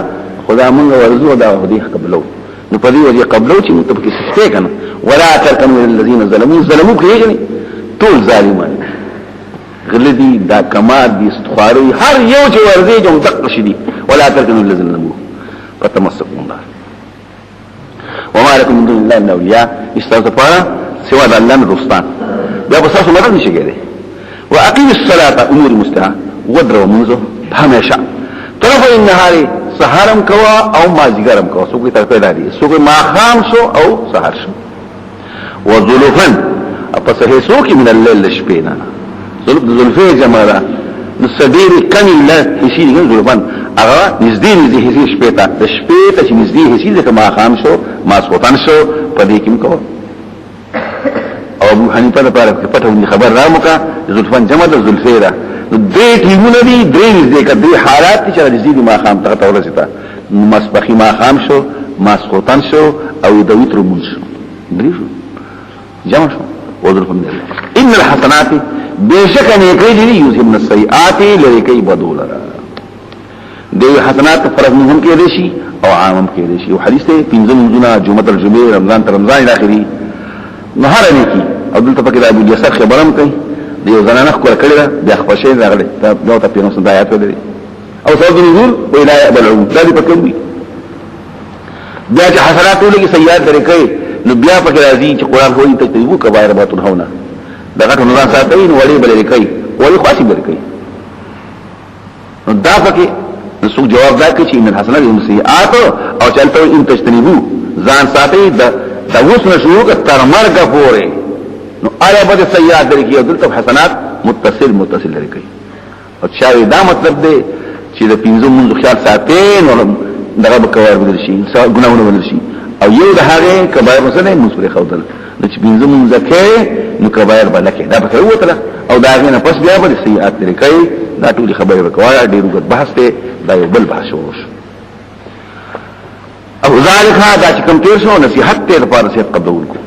خدا مونږ ورزو دا هدي قبلو نو په دې وجه قبلو چې ته کې سسته کنه ولا تركنوا الذين ظلموا کوي ټول ظالمان غلدي دا کمال دي استخاري هر یو چې ورځي جو دق شدي ولا تركنوا الذين ظلموا فتمسكوا النار وما لكم من دون الله من اولياء استغفر سوى الله الرستان بیا بساس مدد نشي کېده واقيم الصلاه امور مستحا ودرو منذ هميشه طرف النهار سحرم کوا او مازیګرم کوا سو کوئی طرف دادي سو کوئی ماخام شو او سحر شو وذلفن اپس هيسو کی من الليل شپینا ذلفه جمالا نصدیر کمی اللہ حسی دیگن ذلفن اغا نزدی حسی شپیتا شپیتا چی نزدی حسی دیکھ ماخام شو ماسخوتان شو پدیکم کوا او ابو حنیفه دا پارک پتاونی خبر رامو کا ذلفن جمع دا ذلفه دا دری ٹیمون دی دری نزدی کا دری حالات تی چرا نزدی دی ماخام تغتا ورسیتا مسبخی ماخام شو ماسخوتان شو او دویت رو من شو دری شو جمع شو وذلفن دی ان الحسنات بیشک نیکی دی یوزهبن السیئات لریکی بدولرا دی حسنات فرض منهم کې دیشي او عامم کې دیشي او حدیث ته پنځم منځونه جمعه الجمعه رمضان تر رمضان اخري نهار نیکی او دلته پکې د ابو یسر خبرم کوي دیو زنانه خو کړی دا د خپل شي راغلی دا ته پیغمبر صلی الله علیه وسلم او سبب نزول ولا يقبلون دا دې پکې وي بیا چې حسنات ولګي سیئات درې کوي نو بیا پکې راځي چې قران هوی ته تیبو کبایر باتون هونه دغه ټول نه ساتي نو ولی بل کوي ولی خاصي بل کوي نو دا پکې نو جواب دا کوي چې ان الحسنات والسيئات او چلته ان تجتنبو ځان ساتي د اوس نشو تر مرګ پورې نو اړه به سیئات درې او دلته حسنات متصل لري کوي او چې دا مطلب دی چې د پنځو منځو خیال ساتي نو دغه بکوار بدل شي ګناونه بدل شي او یو د هغه کبایر مسله مسوره خودل د چې پنځو منځ کې نو کبایر بلکه دا به وته او دا غنه پس بیا به سیئات لري کوي دا ټول خبره وکړه ډیرو غت بحث ته دا یو بل بحث وروش او ذالک دا چې کوم تیر شو نصيحت ته لپاره نصيحت قبول کو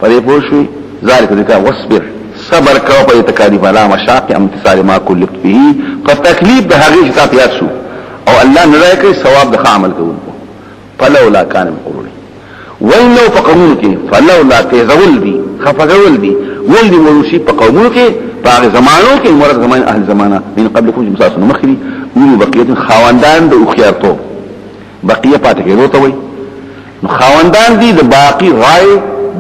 پرې پوښوي ذالک ذکر واصبر صبر کو په تکالیف علا مشاق امتثال ما کلف به په تکلیف د هغه چې تاسو شو او الله نه راکړي ثواب د عمل کوونکو فلولا كان القرون وإنه فقومون کې فلولا تزول دي خفقول دي ولدي ولشي فقومون کې باغ زمانو کې مراد زمان اهل زمانه من قبلكم مساس مخري وی بقيه خواندان د اخيارتو بقيه پات کې وروته وي نو خواندان دي د باقي غای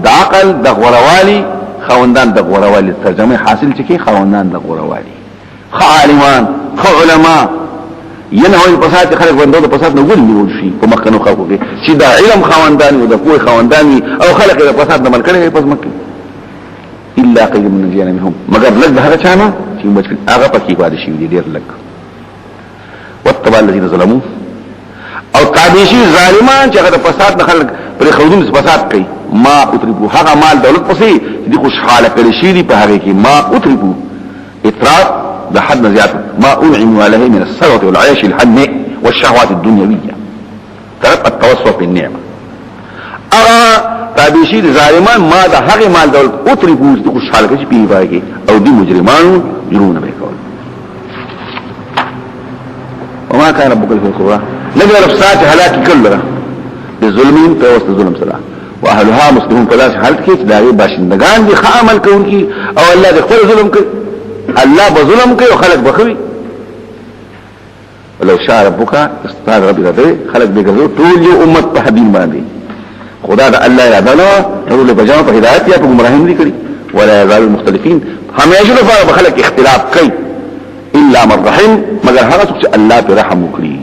د عقل د غوروالي خواندان د غوروالي ترجمه حاصل چکی خواندان د غوروالي عالمان علماء ینهوی پسات خلق وندو د پسات نه ولې نیول شي په مخکنو خلقو کې چې دا علم خواندان او د کوی خواندان او خلق د پسات نه ملکړي پس مکه الا قيل من جنا منهم مگر لږ هغه چانه چې مشکل هغه پکې پاتې شي ډیر لږ وتبع الذين ظلموا او تابعشي ظالمان چې هغه د پسات نه خلق پر خودون پسات کوي ما اتربو هغه مال دولت پسې دي خوشحاله کړي شي دي په هغه کې ما اتربو اطراف ده حد زيادة ما أنعموا عليه من الثروة والعيش الحناء والشهوات الدنيوية ترك التوسط بالنعمة تابعشي ظالمان ما ده هغه مال دولت اتربو دي خوشحاله کړي په هغه او دي مجرمان جرون به کول وما كان ربك الغفور نبي رفسات هلاك كلها بالظلمين توسط ظلم سلام واهلها مسلمون فلاش حالت کې داوی باشندگان دي ښه عمل کوونکي او الله دې خپل ظلم کوي الله بظلم کوي او خلق بخوي ولو شاء ربك استاد ربي ذاته خلق بګرځو ټول یو امت په دین باندې خدا دا الله یاد نه ټول له بجاو په هدایت یا په گمراهی دي کړی ولا يزال المختلفين همیشه لپاره به خلق اختلاف کوي الا من رحم مگر هغه چې الله په رحم وکړي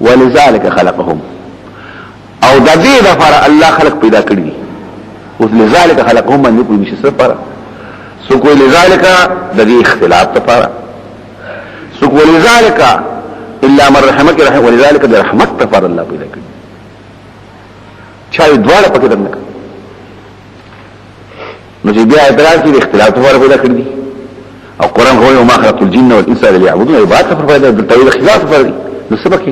ولذلك خلقهم او د دې لپاره الله خلق پیدا کړی ولذلك خلقهم من يكون مش سفر سوکو لذالک د دې اختلاف لپاره سوکو لذالک الا من رحمك رحم ولذالک د رحمت لپاره الله پیدا کړی چا دواړه پکې درنه نو چې بیا اعتراض کې اختلاف لپاره پیدا کړی او قران هو ما خلق الجن والانس الا ليعبدون عبادت لپاره پیدا د توحید خلاف لپاره نو سبق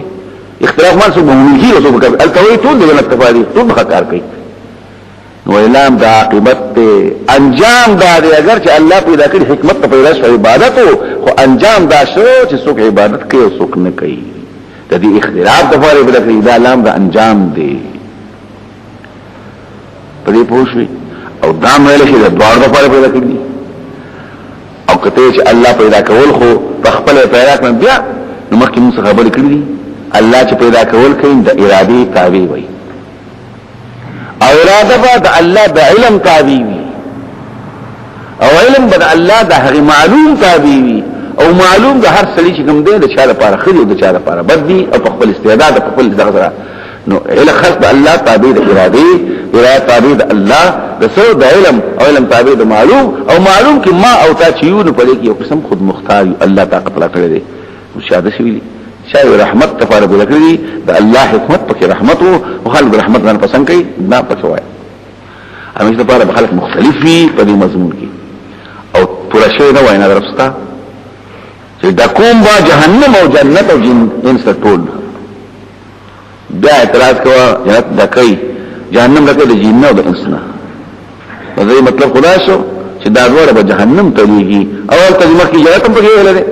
اختلاف ما سو مؤمنین او سو التوحید ټول د جنت لپاره ټول کار کوي نو اعلام دا عاقبت انجام دا دی اگر چې الله پیدا کړی حکمت په پیدا شو عبادت خو انجام دا شو چې څوک عبادت کوي او څوک نه کوي د دې اختلاف د فارې بل کړی دا اعلام دا انجام دی په دې پوښوي او دا مېل شي د دوار لپاره پیدا کړی او کته چې الله پیدا کول خو په خپل پیدا کړ بیا نو مخکې موږ خبرې کړې الله چې پیدا کول کوي د ارادي تابع وي او اراده به د الله د علم تابع وي او علم به د الله د هغه معلوم تابع وي او معلوم د هر سړي چې کوم دی د چا لپاره خري او د چا لپاره بد دي او په خپل استعداد په خپل دغه نو علم خاص د الله تابع د ارادي اراده تابع د الله د سو د علم او علم تابع د معلوم او معلوم کې ما او تا چې یو نه پدې کې یو قسم خود مختار الله طاقت لا کړی دی مشاهده شوی شای رحمت تفارق لکړي د الله حکمت پکې رحمت او خلق رحمت غن پسند کوي دا پکې وای همیشه لپاره خلق مختلف وي په دې مضمون کې او پورا شی نه وای نه درستا چې د کوم با جهنم او جنت او جن انس ټول بیا اعتراض کوا جنت د کوي جهنم لکه د جن او د انس نه دا مطلب خدا شو چې دا ډوړه به جهنم ته لېږي اول کلمه کې جنت هم پکې ویل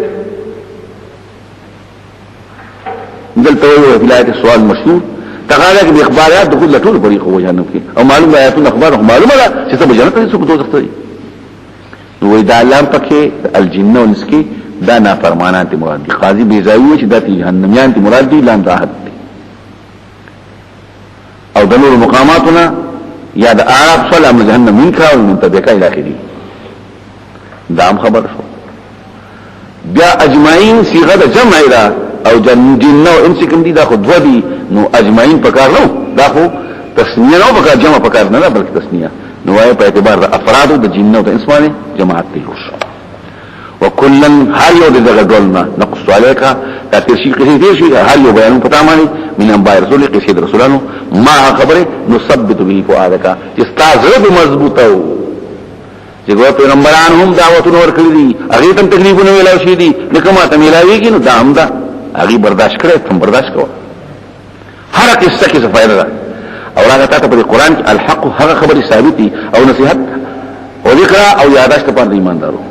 دلته ویو ولایت سوال مشهور تقاضا کې اخبارات د کله ټول بری خو جهنم کې او معلومه آیاتونه اخبار معلومه ده چې څه جنت ته څه دوزخ ته نو دا لام پکې الجن او انس کې دا نافرمانات مراد دي قاضي بیزاوی چې د جهنميان دي مراد دي لام راحت دي او د نور مقاماتنا یا د اعراف سلام جهنم منکا او منتبکا الى اخره دا هم خبر شو بیا اجمعین صيغه د جمع ده او جن او انس کوم دي دا خو دو دي نو اجمعین پکار نو دا خو تسنیه نو پکار جمع پکار نه بلکې تسنیه نو وايي په اعتبار د افراد او د جن او د انس باندې جماعت دي وکلن هر یو دغه ډولنا نقص علیکا دا تشریح کې دي شي هر یو بیان پتا مانی من انباء رسول قصید رسولانو ما خبره نثبت به فؤادک استازره مضبوطه چې ګور پیغمبران هم دعوتونه ورکړي دي هغه تم تکلیفونه ویلا شي دي لکه ما ته ملاويږي نو دا هم دا هغه برداشت کړي تم برداشت کوه هر قصه کې څه فائدہ ده او راغه ته په قرآن کې الحق هغه خبره ثابتي او نصيحت او ذکر او یاداشت په ایماندارو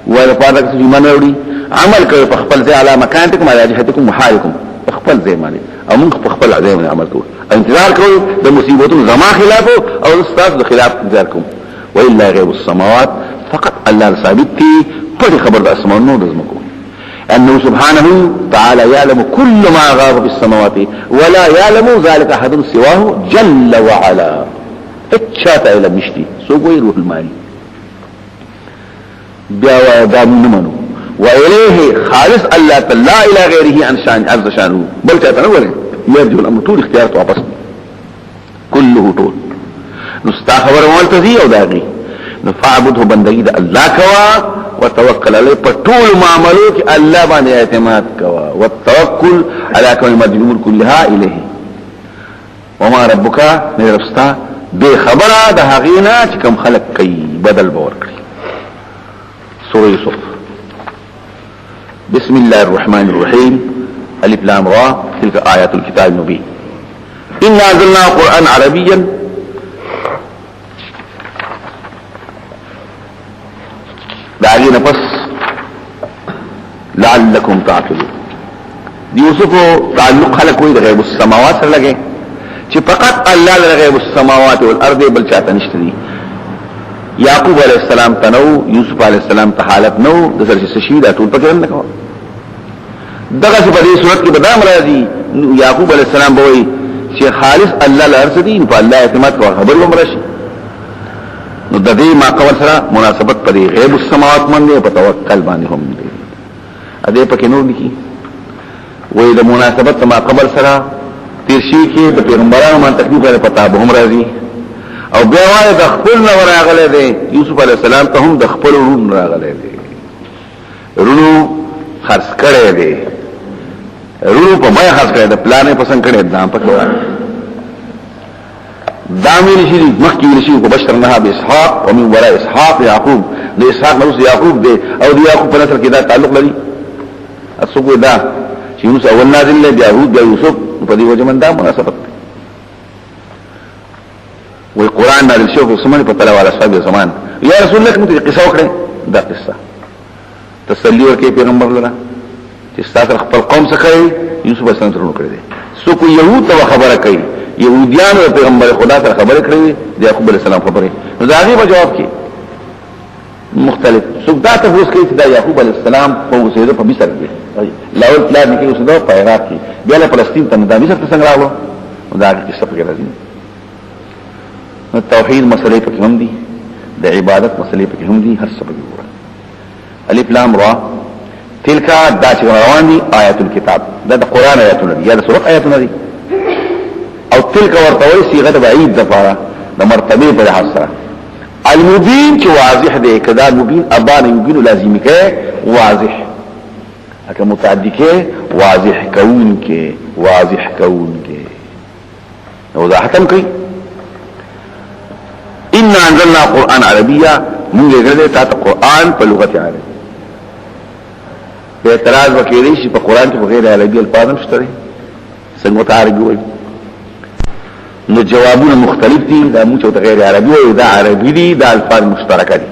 ولا پاره چې ایمان وروړي عمل کوي په خپل ځای علا مکانتکم علی جهتکم محالکم په خپل ځای باندې او موږ په خپل ځای باندې عمل کوو انتظار کوو د مصیبتونو زما خلاف او استاد د خلاف انتظار کوو والا غیب السماوات فقط الله ثابت دي په خبر د اسمانونو د زمکو انه سبحانه تعالى يعلم كل ما غاب في السماوات ولا يعلم ذلك احد سواه جل وعلا اتشات علم مشتي سو کوئی روح المانی بیا دا منو وإليه خالص الله تعالى الى غيره عن شان عز شانه بل تنور يرجو الامر طول اختيارته واپس كله طول نستخبر ملتزي او داغي نفعبده بندگی دا الله کوا وتوکل علی په ټول معاملو کې الله باندې اعتماد کوا والتوکل علی کون المدلول كلها الیه وما ربک نرستا به خبره د هغینا چې کوم خلق کوي بدل باور کړی سورة يوسف بسم الله الرحمن الرحيم الف لام را تلك آيات الكتاب المبين إنا أنزلنا قرآن عربيا دعالينا بس لعلكم تعقلون يوسف تعلق خلق ويد غيب السماوات سر لگے چه فقط الله لغيب السماوات والأرض بل چاہتا نشتدی یعقوب علیہ السلام تنو یوسف علیہ السلام ته حالت نو د سر شي دا ټول پکې نه کوي دغه په دې صورت کې بدام راځي یعقوب علیہ السلام به وي چې خالص الله لارس دي په الله اعتماد کوي خبر ومر شي نو د دې ما قول سره مناسبت پرې غیب السماوات باندې په توکل باندې هم دي ا دې پکې نور دي وې د مناسبت ما قبل سره تیر شي کې د پیغمبرانو باندې تکلیف لري پتا به هم راځي او بیا وای د خپل نو راغله دي یوسف علی السلام ته هم د خپل رون راغله دي رونو خرڅ کړي دي رونو په ما خرڅ کړي د پلانې پسند کړي دام پکې وای دامین شي مخکې شي کو بشرنها باسحاق ومن وراء اسحاق يعقوب د اسحاق نو يعقوب دي او د يعقوب په نسل کې دا تعلق لري اسوګو دا چې یوسف اول نازل له يهود د یوسف په دې وجه من دا مناسبت وی قرآن نازل شو په سمونه په تلاوه على اصحاب زمان یا رسول الله کوم قصه وکړه دا قصه تسلی ورکې پیغمبر لره چې ستاسو خپل قوم څخه یوسف السلام سره وکړي سو کو يهود ته خبره کوي يهوديان او پیغمبر خدا سره خبره کړی د يعقوب عليه السلام خبره نو دا غي په جواب کې مختلف سودا ته اوس کې دا يعقوب عليه السلام په اوسېده په مصر کې لاول پلان کې اوسېده په عراق کې بیا له فلسطین ته د مصر ته څنګه راغلو دا کې څه پکې راځي نو توحید مسلې پکې هم دي د عبادت مسلې پکې هم دي هر څه پکې وره الف لام را تلك دا چې روان دي آیات الكتاب دا د قران آیاتونه دي یا د سورۃ آیاتونه دي او تلك ورتوي صيغه بعید د فاره د مرتبه په لحاظ سره المبين چې واضح دی کدا مبين ابان يمكن لازم کې واضح اګه متعدی کې واضح کون کې واضح کون کې نو دا حکم کوي ان انزلنا قران عربيا موږ غره ته قران په لغت عربي په اعتراض وکړي چې په قران کې غیر عربي الفاظ نشته څنګه تعربي وایي نو جوابونه مختلف دي دا موږ ته غیر عربي او دا عربي دي دا الفاظ مشترکه دي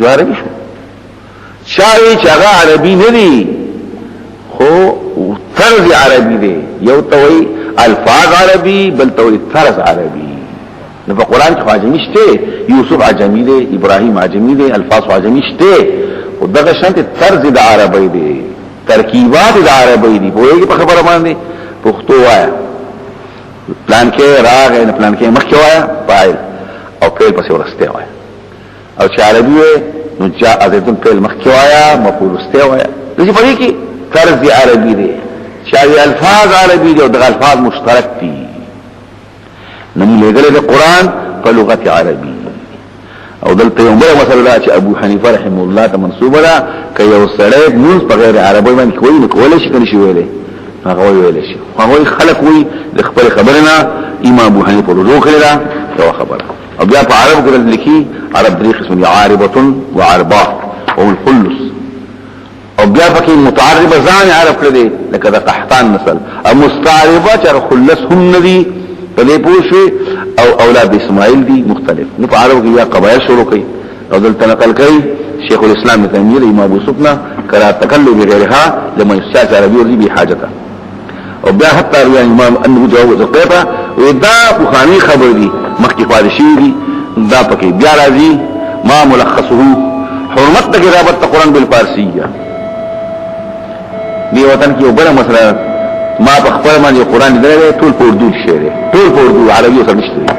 جو عربي شو شاوی چې هغه عربي نه دي خو طرز عربي دي یو توي الفاظ عربي بل توي طرز عربي نو په قران کې عجمي شته یوسف عجمي دي ابراهيم عجمي دي الفاظ عجمي شته او دغه شانت طرز د عربي دي ترکیبات د عربي دي په په خبره باندې پښتو وایا پلان کې راغ نه پلان کې مخ کې وایا فاعل او فعل پسې ورسته وایا او چې عربي نو جاء ذاتن فعل مخ کې وایا مفعول ورسته وایا دغه په کې طرز عربي دي چې الفاظ عربي دي او د الفاظ مشترک دي نو لګره د قران په لغت عربي او دلته یو بل مسله چې ابو حنیفه رحم الله ته منسوبه ده ک یو سړی موږ په غیر عربي باندې کوی نه کولای شي کني شي ویلې هغه ویل شي هغه خلق وي د خپل خبرنا امام ابو حنیفه رجوع کړی دا خبره او بیا په عرب کې لیکي عرب درې قسم عاربه وعرباء او الخلص او بیا پکې متعربه ځان عرب کړی لکه د قحطان نسل او مستعربه چې خلص هم ندي په دې پوښي او اولاد اسماعیل دي مختلف نو په عرب کې یا قبایل شروع کړي او دلته نقل کړي شیخ الاسلام ابن تیمیه امام ابو سفنا کرا تکلم بغیرها لما يشاء عربي ورزي بحاجته او بیا حتی امام انه جواب زقیبه ودا بخاری خبر دي مخکې فارشي دي دا پکې بیا راځي ما ملخصه حرمت د کتابت قرآن بالفارسیه دی وطن کې وبره مسله ما په خپل باندې قرآن درې ټول په اردو شعر ټول په اردو عربي سره نشته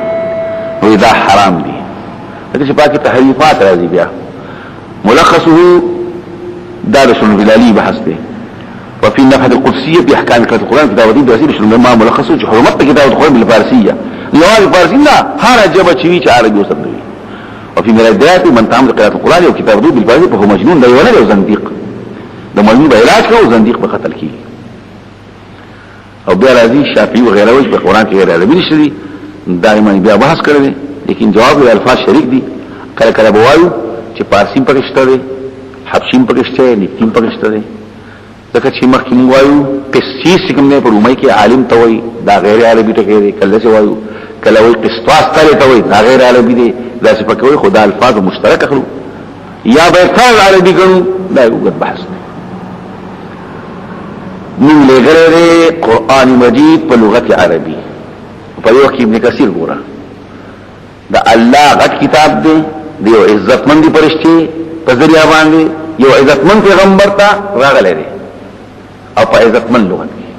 وي دا حرام دي دغه چې پاکي تحریفات راځي بیا ملخصه دار شنو بلالي بحث دي وفي النفحة القدسية بأحكام قراءة القرآن كتابة دي دراسي بشنو ما ملخصه چې حرمت كتابة القرآن بالفارسية لغة الفارسية لا هذا جبت شوية عربي وصدقي وفي ملادات من تعمل قراءة القرآن وكتابة دي بالفارسية فهو مجنون لا يولد او زنديق ده مجنون بعلاج كه وزنديق بقتل كيه او بیا راځي شافعي وغيره وش په قرآن کې غیر عربي نشي دائما بیا بحث کړی لیکن جواب د الفاظ شریک دي کله کله بوایو چې فارسی پکې شته دي حبشي پکې شته دي نکتیم پکې شته دي ځکه چې مخکې موږ وایو قصیص کوم نه په رومای کې عالم ته وایي دا غیر عربي ته کوي کله چې وایو کله وایي قسطاس ته وایي دا غیر عربي دي دا څه پکې وایي خدا الفاظ مشترک اخلو یا به ټول عربي ګڼو دا یو بحث دی من لغره قرآن مجید په لغت عربي په یو کې ابن کثیر ګوره دا الله غټ کتاب دی یو عزتمندي پرشتي په ذریعہ باندې یو عزتمن پیغمبر ته راغلی دی او په عزتمن لغت کې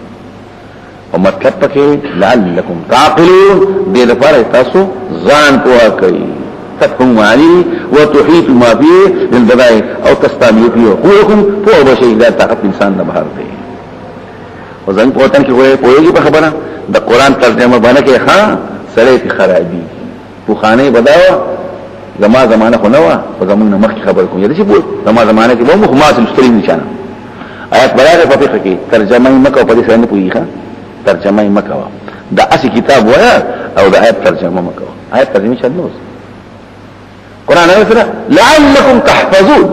او مطلب پکې لعلکم تعقلون دې لپاره تاسو ځان پوهه کوي تفهم عليه وتحيط ما فيه للبدائع او تستعملوا فيه حقوقكم فهو شيء لا طاقت انسان نه بهر دی وزن پوتن کې وایي پوهیږي په خبره د قران ترجمه باندې کې ها سره کی خرابي په خانه بداوا زمانہ خو نو او زمونږ مخ خبر کوم یی چې بول زمانہ کې به مخ ماس مستری نشانه آیات بلاغه په فقہ کې ترجمه مکه په دې سره نه پوهیږي ترجمه مکه دا اصلي کتاب وای او دا آیات ترجمه مکه آیات ترجمه شنو قران سره لعلکم تحفظون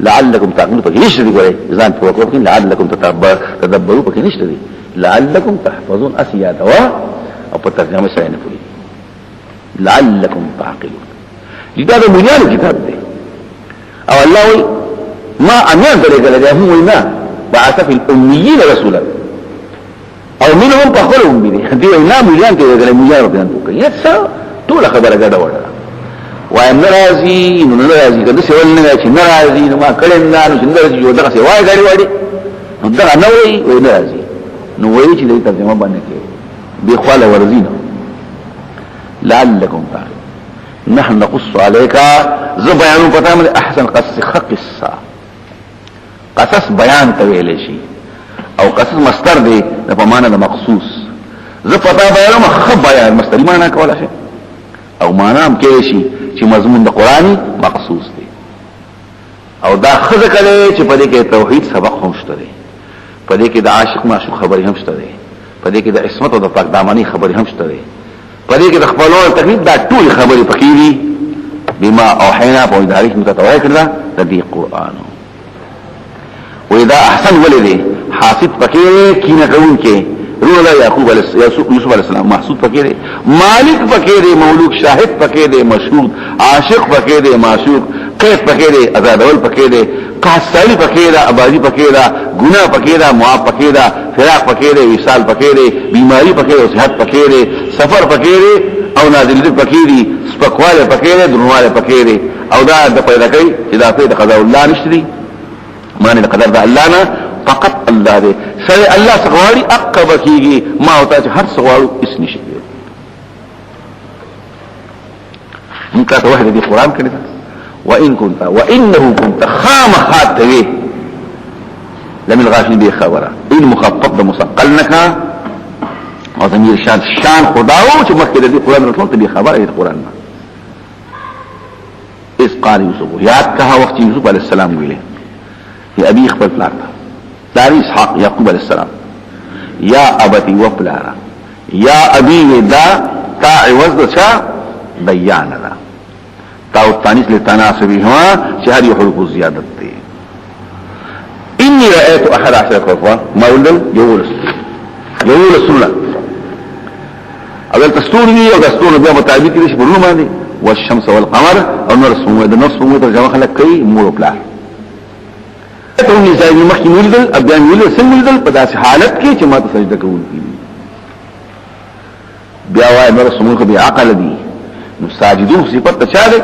لعلکم تعقلون پکې نشته دی ګورئ ځان په وکړو کې لعلکم تدبروا پکې نشته دی لعلکم تحفظون اسیا دوا او په ترجمه سره نه پوهیږي لعلکم تعقلون دا د بنیاد کتاب دی او الله وی ما امیر درګل دی هم وینا بعث فی الامیین رسولا او منهم پخلهم بی دی اینا ملیان که دگلی ملیان رو بیان توکن یا سا طول خبر گڑا وڑا وایم نرازی نو نرازی که دسی ول نگا چی نرازی نو ما کلن دا نو چی نرازی جو دقا سی وائی گاڑی واڑی نو دقا نوئی وی نرازی نو وی چی دی ترجمه بانده که بی خوال ورزی نو لعلکم تاخر نحن نقص علیکا زبیانو پتا من احسن قصص قصة قصص بیان تویلے شی او قصص مستر دی د پمانه د مخصوص ز پتا بیان خب بیان مستر معنا کوله شي او معنا هم کې شي چې مضمون د قرآني مخصوص دی او دا خزه کړي چې په دې کې توحید سبق هم شته دی په دې کې د عاشق معشوق خبري هم شته دی په دې کې د عصمت او د پاک دامنی خبري هم شته دی په دې کې د خپلوان تقلید دا ټول خبري پکې دي بما اوحینا په دې متتوای کړه د دې قرآن واذا احسن ولدي حاسد پکې کینه کوون کې روح یعقوب یوسف علیہ السلام محسود پکې دي مالک پکې دي مولوک شاهد پکې دي مشهود عاشق پکې دي معشوق قید پکې دي آزادول پکې دي قاصلی پکې دا ابادی پکې دا ګناه پکې دا معاف پکې دا فراق پکې دي وصال پکې دي بیماری پکې دي صحت پکې دي سفر پکې دي او نازل دي پکې دي سپکواله پکې دي درنواله پکې دي او دا د پیدا کوي چې دا په قضاء الله نشري معنی قدر دا الله نه فقط الله دې سره الله سغواړي عقب کیږي ما او ته هر سغواړو اس نشي مونږ ته واحد دې قران کړی وان كنت وانه كنت خام خاتوي لمن الغافل به خبره ان مخفض مثقلنك او ضمیر شان خداو چې مخکې دې قران رسول ته به خبره دې قران ما اس قال يوسف یاد کا وخت یوسف علی السلام ویله یا ابي خپل پلار دار اسحاق یعقوب علیہ السلام یا ابتی و پلارا یا ابی دا تا عوض دا چا بیانا دا تا التانیس لتناسبی ہوا چهر یو حروف زیادت دی انی رأیت احد عشر کوفا مولدل یول سنة اگر تستور دی او دستور بیا مطابق دیش برونو ماندی والشمس والقمر او نور سموه دا نور سموه ترجمه خلق کئی مورو پلار ته نزاعي مخکې ولیدل ابيان ولیدل څنګه ولیدل په داسې حالت کې چې ما ته سجده کوونکی بیا وای مر سمون خو بیا عقل دي نو ساجدون صفات ته چا ده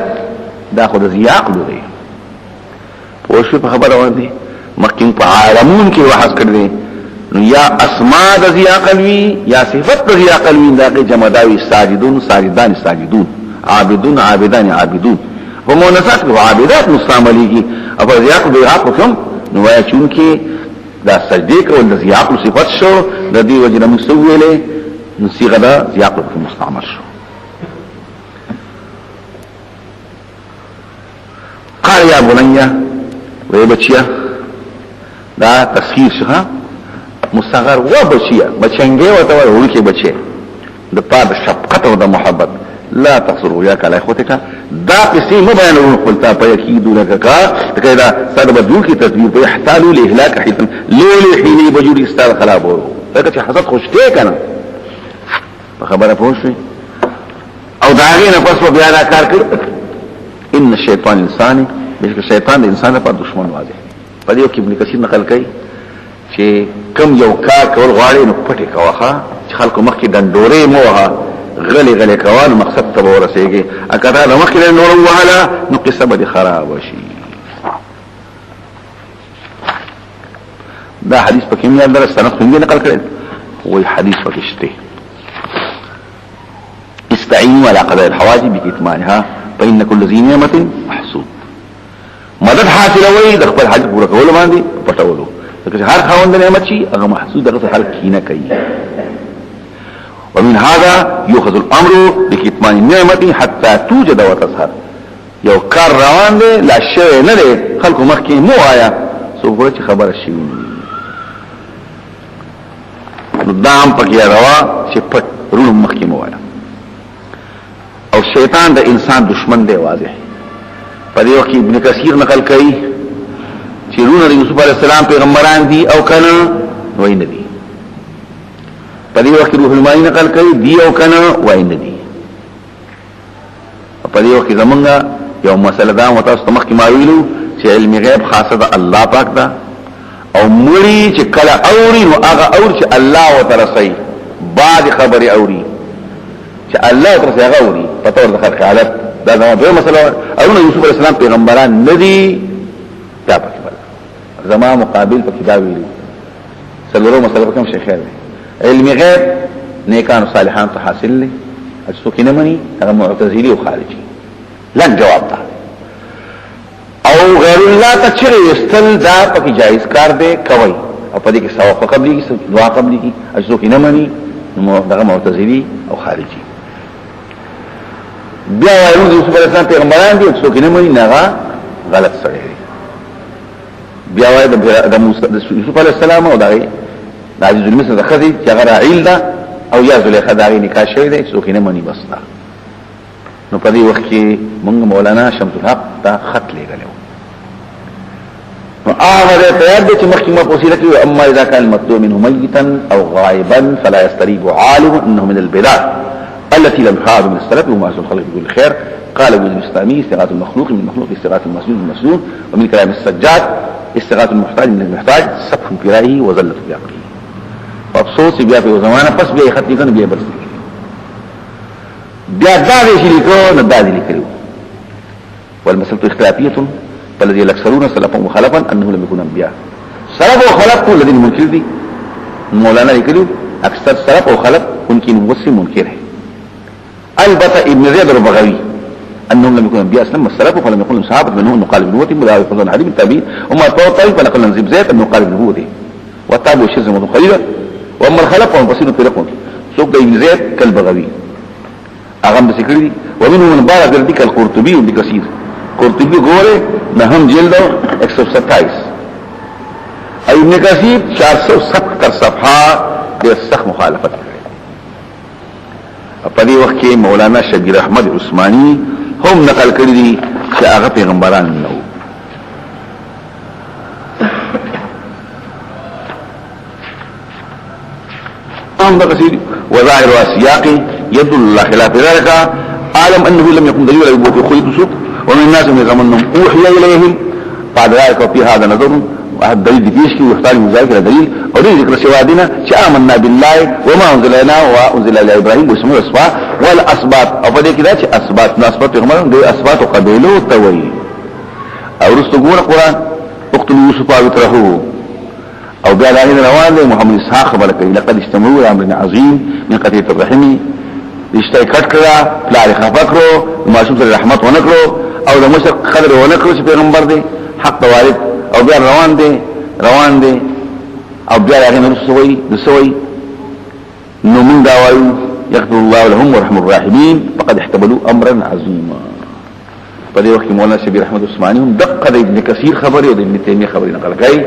دا خو د زی عقل دی په شو په خبره باندې مخکې په عالمون کې وحث کړی نو یا اسماء د زی عقل وی یا صفات د زی عقل وی دا کې جمع داوي ساجدون ساجدان ساجدون عابدون عابدان عابدون ومونثات وعابدات مستعمليږي او زی عقل دی عقل کوم نو وای چونکه دا سجده کول د زیاقل صفات شو د دې وجه نه مسویله نو صيغه دا زیاقل په مستعمل شو قال یا بنیا وای بچیا دا تسخیر شها مصغر و بچیا بچنګي وته ورکه بچي د پاد شفقت او د محبت لا تقصروا يا كلا اخوتك دا قصي ما بيانون قلتا فيكيدوا لك كذا صار بدون کی تدبیر په احتالوا لاهلاك حيث لولي حين بجوري استاد خلابو لکه حسد خوشته کنه په خبره پوښي او داغه نه پس بیا دا کار کړ ان الشیطان انسان بلکې شیطان د انسان لپاره دشمن واځي په دې کې ابن کثیر نقل کوي چې کم یو کار کول غواړي نو پټي کوخه چې خلکو مخکې دندورې موها غلی کوان مقصد ته ورسېږي اکدا د مخکې نور وهلا نو قصه به خراب شي دا حدیث په کوم یاد درس سند څنګه نقل کړي وای حدیث پکې شته استعینوا على قضاء الحواجب بكتمانها فإن كل ذي نعمة محسود مدد حاصلوي د خپل حاجت پوره کول باندې پټولو ځکه هر خاوند نعمت شي هغه محسود دغه حال کینه کوي ومن هذا يؤخذ الامر بكتمان النعمه حتى توجد وتظهر یو کار روان دی لا شی نه دی خلکو مخکې مو آیا سو ګور چې خبره شي نو دام پکې روا چې پټ رونو مخکې مو آیا او شیطان د انسان دشمن دی واضح په دې وخت ابن کثیر نقل کوي چې رونو د یوسف علی السلام پیغمبران دي او کنه وای نه دي په دې وخت روح المانی نقل کوي دی او کنه وای نه دي په دې وخت زمونږ یو مسله دا متاسو مخکې ما ویلو چې علم غیب خاصه د الله پاک ده او مړي چې کله اوري نو هغه اور چې الله وترسي بعد خبر اوري چې الله وترسي هغه اوري په تور د خلق حالت دا دوه مسله اورونه یوسف علی السلام پیغمبران ندي دا پکې بل زما مقابل په کتاب ویلي سلورو مسله کوم شي خیر علم غیب نیکان صالحان ته حاصل لي اڅو کې نه مني هغه معتزلي او خارجي لن جواب ده او غیر الله ته چره استل دا پکې جایز کار دی کوي او په دې کې ثواب قبلي کې دعا قبلي کې اڅو کې نه مني نو دغه معتزلي او خارجي بیا وایو د یوسف علی السلام پیغمبران دي اڅو کې نه مني نه غلط سره بیا وایو د یوسف علی السلام او دغه د عزیز المصر د خدي چې هغه راعیل ده او یا زلیخا داغی نکاح شوی دی څوک نه مني بس دا نو په دې وخت کې موږ مولانا شمس الحق ته خط لګلو نو هغه ته یاد چې مخکې ما پوښتنه کوي اما اذا كان المطلوب منه ميتا او غائبا فلا يستريب عالم انه من البدع التي لم يحاض من السلف وما اسم الخلق بكل خير قال ابن الاسلامي استغاثه المخلوق من المخلوق استغاثه المسجود من المسجود ومن كلام السجاد استغاثه المحتاج من المحتاج سفح في رايه وزله في عقله افسوس بیا په زمانہ پس بیا خط لیکن بیا برس بیا دا دې شي لیکو نه دا دې لیکلو والمسألة اختلافية فالذي الاكثرون سلفا وخلفا انه لم يكن انبياء سلف وخلف الذين منكر دي مولانا لیکلو اکثر سلف وخلف ممكن وصف منكر ہے البته ابن زيد البغوي انهم لم يكونوا انبياء اسلم السلف فلم يكن صحابه منهم انه قال بنبوته ولا يفضل حديث التابعين وما توطئ فنقل عن زيد انه قال بنبوته وتابعوا الشذ قليلا واما الخلف وهم بصير طريقهم سوق ابن زيد كالبغوي اغم بسكري ومنهم من بارك ذلك القرطبي بكثير قرطبي غوره نهم جلدو 127 ابن كثير 470 صفحه د سخت مخالفت کوي په دې وخت کې مولانا شبیر احمد عثماني هم نقل کړی دي چې هغه پیغمبران نه وو بقصير وظاهر وسياق يدل الله خلاف ذلك عالم انه لم يكن دليل على وجود خلق سوق ومن الناس من زمنهم اوحي اليهم بعد ذلك في هذا نظر واحد دليل ديشكي ويختار من ذلك دليل او ذكر سوادنا آمنا بالله وما انزل لنا وانزل الى ابراهيم واسمه الاسباط والاسباط او فدي كده اسباط ناسبات پیغمبران دي اسباط قبيله توي او رستغور قران اقتلوا يوسف وترهوه او بیا داغین روان دی محمد اسحاق خبر کوي لقد استمروا امر عظیم من قطيع الرحم رشتہ کټ کړه پلار خفقرو معصوم سره رحمت ونکړو او د مشرق قدر ونکړو چې پیغمبر دی حق والد او بیا روان دی او بیا داغین رسوي نو من داوایو يغفر الله لهم ورحم الراحمين فقد احتملوا امرا عظيما په دې وخت مولانا شبیر احمد عثماني هم دقه د ابن کثیر خبري او د ابن تیمیه خبري نقل کوي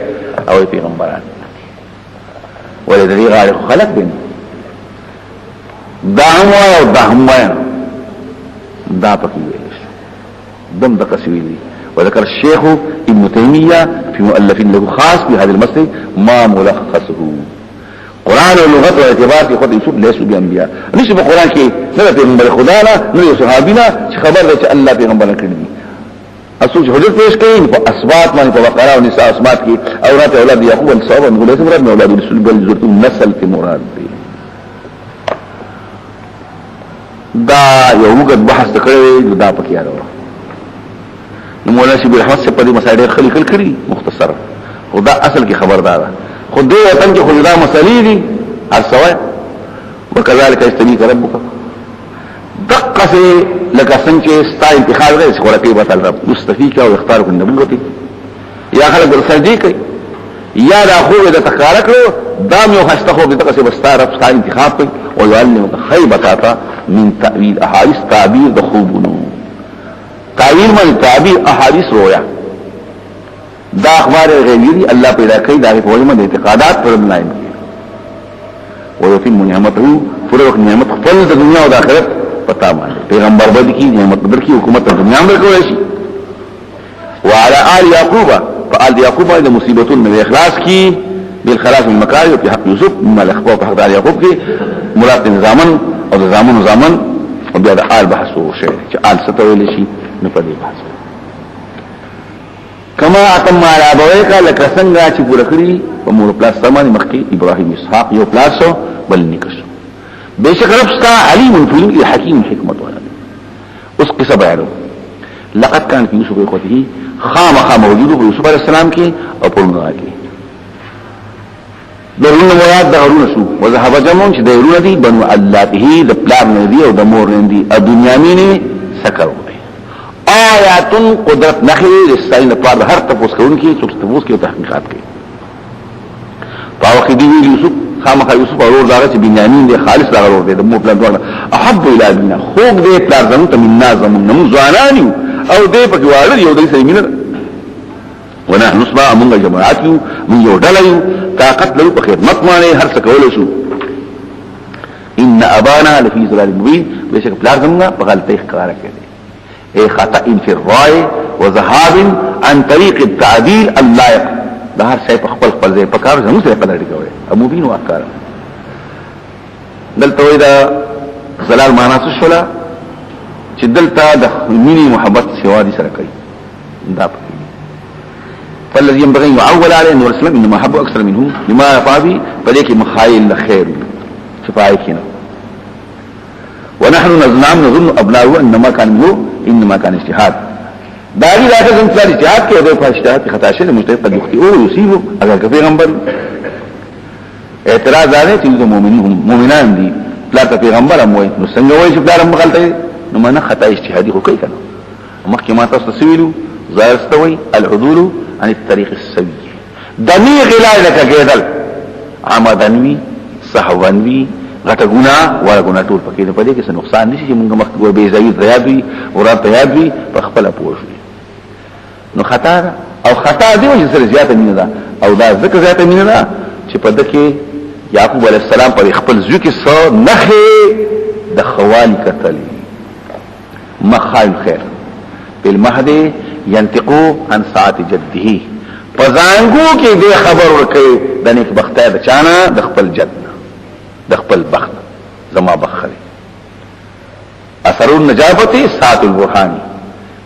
او پیغمبران ولذي غالق خلق بين دعوا او دعوا دا پکې ویل دم د قصویلی وذكر الشيخ ابن تيميه في مؤلف له خاص بهذا المسجد ما ملخصه قران او لغت او اعتبار کې خود یوسف ليسوا بانبیاء نشي په قران کې نه پیغمبر خدا نه صحابینا خبر ده چې الله پیغمبر کړی اسوج حجت پیش کړي په اسبات باندې په بقره او نساء اسبات کې اورات اولاد یعقوب الصواب نقول اسم مراد اولاد رسول بل ذات النسل کې مراد دي دا یو وګت بحث کړی دا پکې راو نو مولانا شبیر احمد سے په دې مسائل خلق کړي مختصر خدا اصل کې خبردار خو دې وطن کې خدا مسلې دي ارسوه وکذالک استنیک ربک دقه سے لکه څنګه ستا انتخاب غیر څه ورته به تعالی مستفیق او اختیار کوي نبوت یا خلک ورسره کوي یا دا خو د تکار کړو دا مې خسته خو دغه څه بستار ستا انتخاب کوي او يعلم خيبتا من تاويل احاديث تعبير د خوبونو تعبیر من تعبیر احادیث رویا دا اخبار غیبی الله پیدا کړی دا په وجه د اعتقادات پر بنای ويتم نعمته فرق نعمت خپل د دنیا او د آخرت پتا باندې پیغمبر باندې کی نعمت بدر کی حکومت د دنیا باندې کوي شي وعلى آل يعقوب فآل يعقوب د مصیبتون من اخلاص کی بالخلاص من مکارم په حق یوسف مما الاخبار په حق آل يعقوب کی مراد نظامن او زامن او بیا د آل بحثو شي چې آل ستویل شي نه پدې بحث کوم کما اتم علی ابویک لک څنګه چې پوره کړی په مور پلاس سامان مخکي ابراهیم اسحاق یو پلاسو بل نکشو بشک رب ستا علیم فی حکیم حکمت والا اس قصه بیانو لقد كان في يوسف اخوته خام موجود في يوسف عليه السلام کې او په موږ کې درونه مراد دغرونه شو وذهب جمعون چې دایرونه دي بنو علاته د پلان نه دي او د مور نه دي ا بنیامین سکرو آیات قدرت نخي للسائل پر هر تفوس کوونکی څوک تفوس کې تحقیقات کوي فاوخ دی یوسف خامخ یوسف اور داغه چې بنیامین دی خالص داغه ور دی د مو پلان ډول احب الى بنا خوګ دې پلان زمو ته من نازم نم ځوانانی او دې په جوړ یو دې سیمینر ونحن نسمع من جماعات من یو ډلایو طاقت له په خدمت باندې هر څه کول شو ان ابانا لفي ضلال مبين بشک پلان زمو په غلطي ښکارا کړي اي خطا في الراي وذهاب عن طريق التعديل اللائق ده هر شي په خپل ځای په کار زموږ سره قدر کوي ابو بین واکار دلته وای دا زلال معنا څه شولا چې دلته د مینی محبت سوا دي سره کوي دا فالذي ينبغي يعول عليه ان الرسول انما حب اكثر منه لما يفعل فليك مخايل الخير شفاعيكنا ونحن نظن ابناءه انما كان منه انما كان اجتهاد داغي راځي چې څنګه اجتهاد کوي د اجتهاد خطا شي مجتهد قد يخطئ او يصيب اگر پیغمبر اعتراض راځي چې د مؤمنان دي لا پیغمبر هم وایي نو څنګه وایي چې بلارم غلطه نو معنا خطا اجتهادي خو کوي کنه مخکې ما تاسو سویلو ظاهر استوي العدول عن الطريق السوي دني غلا لك کېدل عمدنوي صحوانوي غټه ګنا ولا ګنا ټول پکې نه پدې کې څه نقصان نشي چې موږ مخکې به زوی ریاضي او را ریاضي په خپل پوښي نو خطا او خطا دی چې سره زیاته مینه ده او دا ذکر زیاته مینه ده چې په دکې یعقوب علی السلام پر خپل زوی کې څو نخې د خوالي کتلې مخال خیر بالمهدي ينتقو عن ساعت جده پزانګو کې دې خبر ورکړي د نیک بختای د چانه د خپل جد د خپل بخت زما بخره اثر النجابت ساعت البرهانی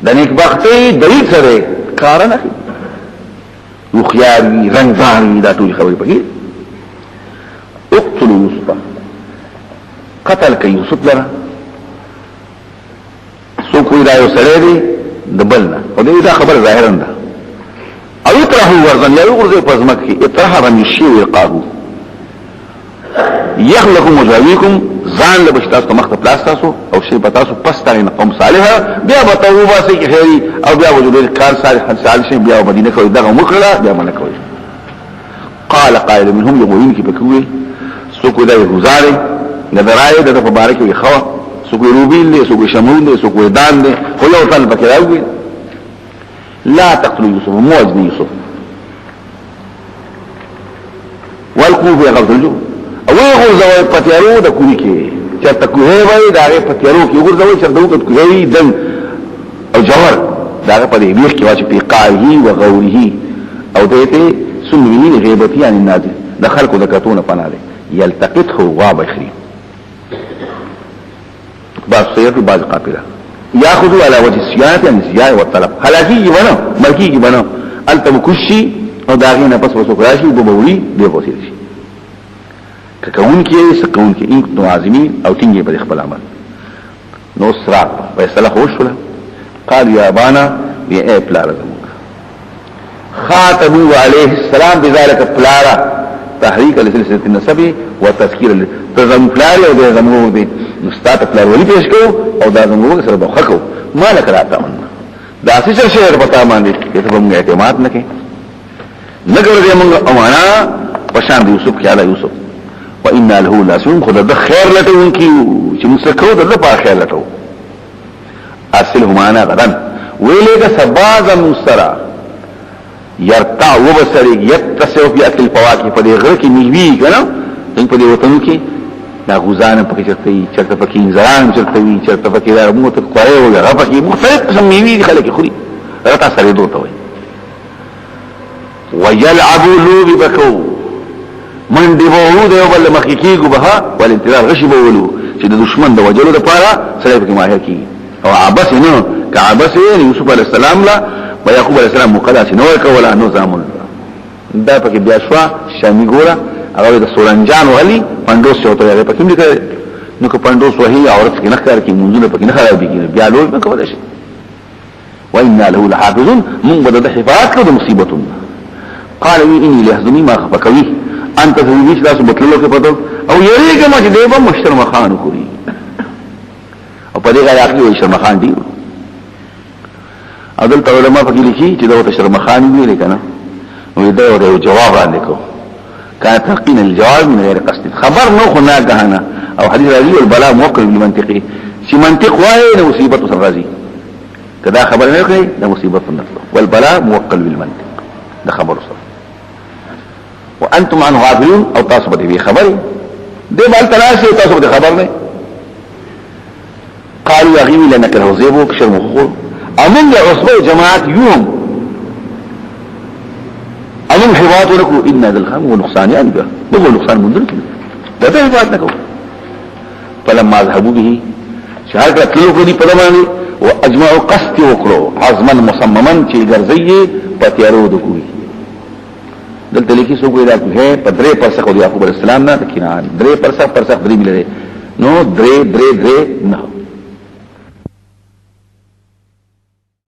د نیک بختي دلیل سره کار نه کوي یو خیاري رنگزاني دا ټول خبرې پکې اقتلوا يوسف قتل کوي يوسف لره سو کوئی دا یو سره دی د بلنا او دې دا خبر ظاهرا ده او يطرحوا ورزن یا ورزه پزمک کې اطرح رمشي ويقاهو يخلق مزاويكم ځان له بشتاس ته مخته پلاستاسو او شی پتاسو پستاین قوم صالحه بیا بتوبه سي خيري او بیا وجود کار صالح شي بیا مدینه کوي دغه مخړه بیا منه کوي قال قائل منهم يقولون کې بکوي سوکو دا گزاري نظرای د مبارک وي خوا سوکو روبیل له سوکو شمول له سوکو دان له خو یو تل پکې راوي لا تقتلوا يوسف موجد يوسف والقوا في غرض الجو او غرزوي پتیارو د کوی کې چې تکوه وای دا غي پتیارو کې غرزوي چې دغه کوی دن او جوهر دا په دې بیخ کې واچ په قایه او غوره او دته سنوی غیبتی عن الناس دخل کو دکتون پناله يلتقطه غاب اخري بعض سيئات بعض قافله ياخذوا على وجه السياده عن الزياء والطلب هلاكي بنا ملكي بنا التم كشي او داغينا بس وسوکراشي بوبولي دی وسیل شي کون کې سکون کې ان نو عازمين او تنګي په خپل عمل نو سرات فیصله خوشوله قال يا ابانا بي پلا زموږ خاتموا عليه السلام بذلك پلارا تحریک لسلسله النسب وتذکیر تزم پلار او زموږ دي مستات پلار ولي پیش کو او دا زموږ سره بخکو مالک راته من دا څه شی پتا باندې ته موږ اعتماد نکې نګور دې موږ امانه پشان یوسف خیال یوسف وان له لاسون خد د خیر لټون کیو چې موږ کو د په خیر لټو ارسله معنا غدن ویلګه سباز مسترا يرتع وبصري يتصو في اكل الفواكه په دې غره کې نیوي کنه څنګه په دې وطن کې دا غوزان پکې چرته پکې انځان چرته وي چرته پکې دا موته کوي او هغه پکې مختلف قسم نیوي خلک خوري راته سره دوته وي ويلعبوا لو بكو من دی وو دی بل مخکیږي بها والانتظار غشي بولو چې د دشمن د وجلو لپاره سره پکې ماهر کی او عباس نو کعباس یوسف علی السلام لا یعقوب علیہ السلام مقدس نو کولا نو زامن دا پکې بیا شوا شامی ګورا هغه د سورنجان وهلی پندوس ته وته هغه پکې لیکل نو که پندوس وهي عورت کې نه کار کې منځونه پکې نه خرابې کېږي بیا لوی به کولای شي وإنا له لحافظون من بدد حفاظت له مصیبتون قال اني ليحزنني ما خفقوي انت ذويش لاس بتللو کې پدو او یریګه ما چې دیبه مشترم خان خوري او په دې غیر عقلی وي شرم خان دی عدل علماء پکې لیکي چې دا شرم خان ویل کنه نو دا یو جواب را لیکو كان تلقين الجواب من غير قصد خبر نو خنا غهنا او حديث راوي البلاء موكل بالمنطقي شي منطق واي مصيبه سرازي كذا خبر نه کوي دا مصیبت نفسه والبلاء موكل بالمنطق دا خبر سره وانتم عنه غافلون او تاسو به خبر دې بل تلاشي تاسو به خبر نه قالوا يغيب لانك الهزيبو كشر مخور امن عصبه جماعات يوم امن حوات لكم ان ذا الخم ونقصان انبه هو نقصان مندرك ده حوات لكم فلما ذهبوا به شهاده تلو دي پدمانه واجمعوا قصد وکړو عزما مصمما چې ګرځي پتیارو د کوي دلته لیکي سو کوی راځي په درې پرسخ د یعقوب علیه السلام نه کنان درې پرسخ درې ملي نو درې نه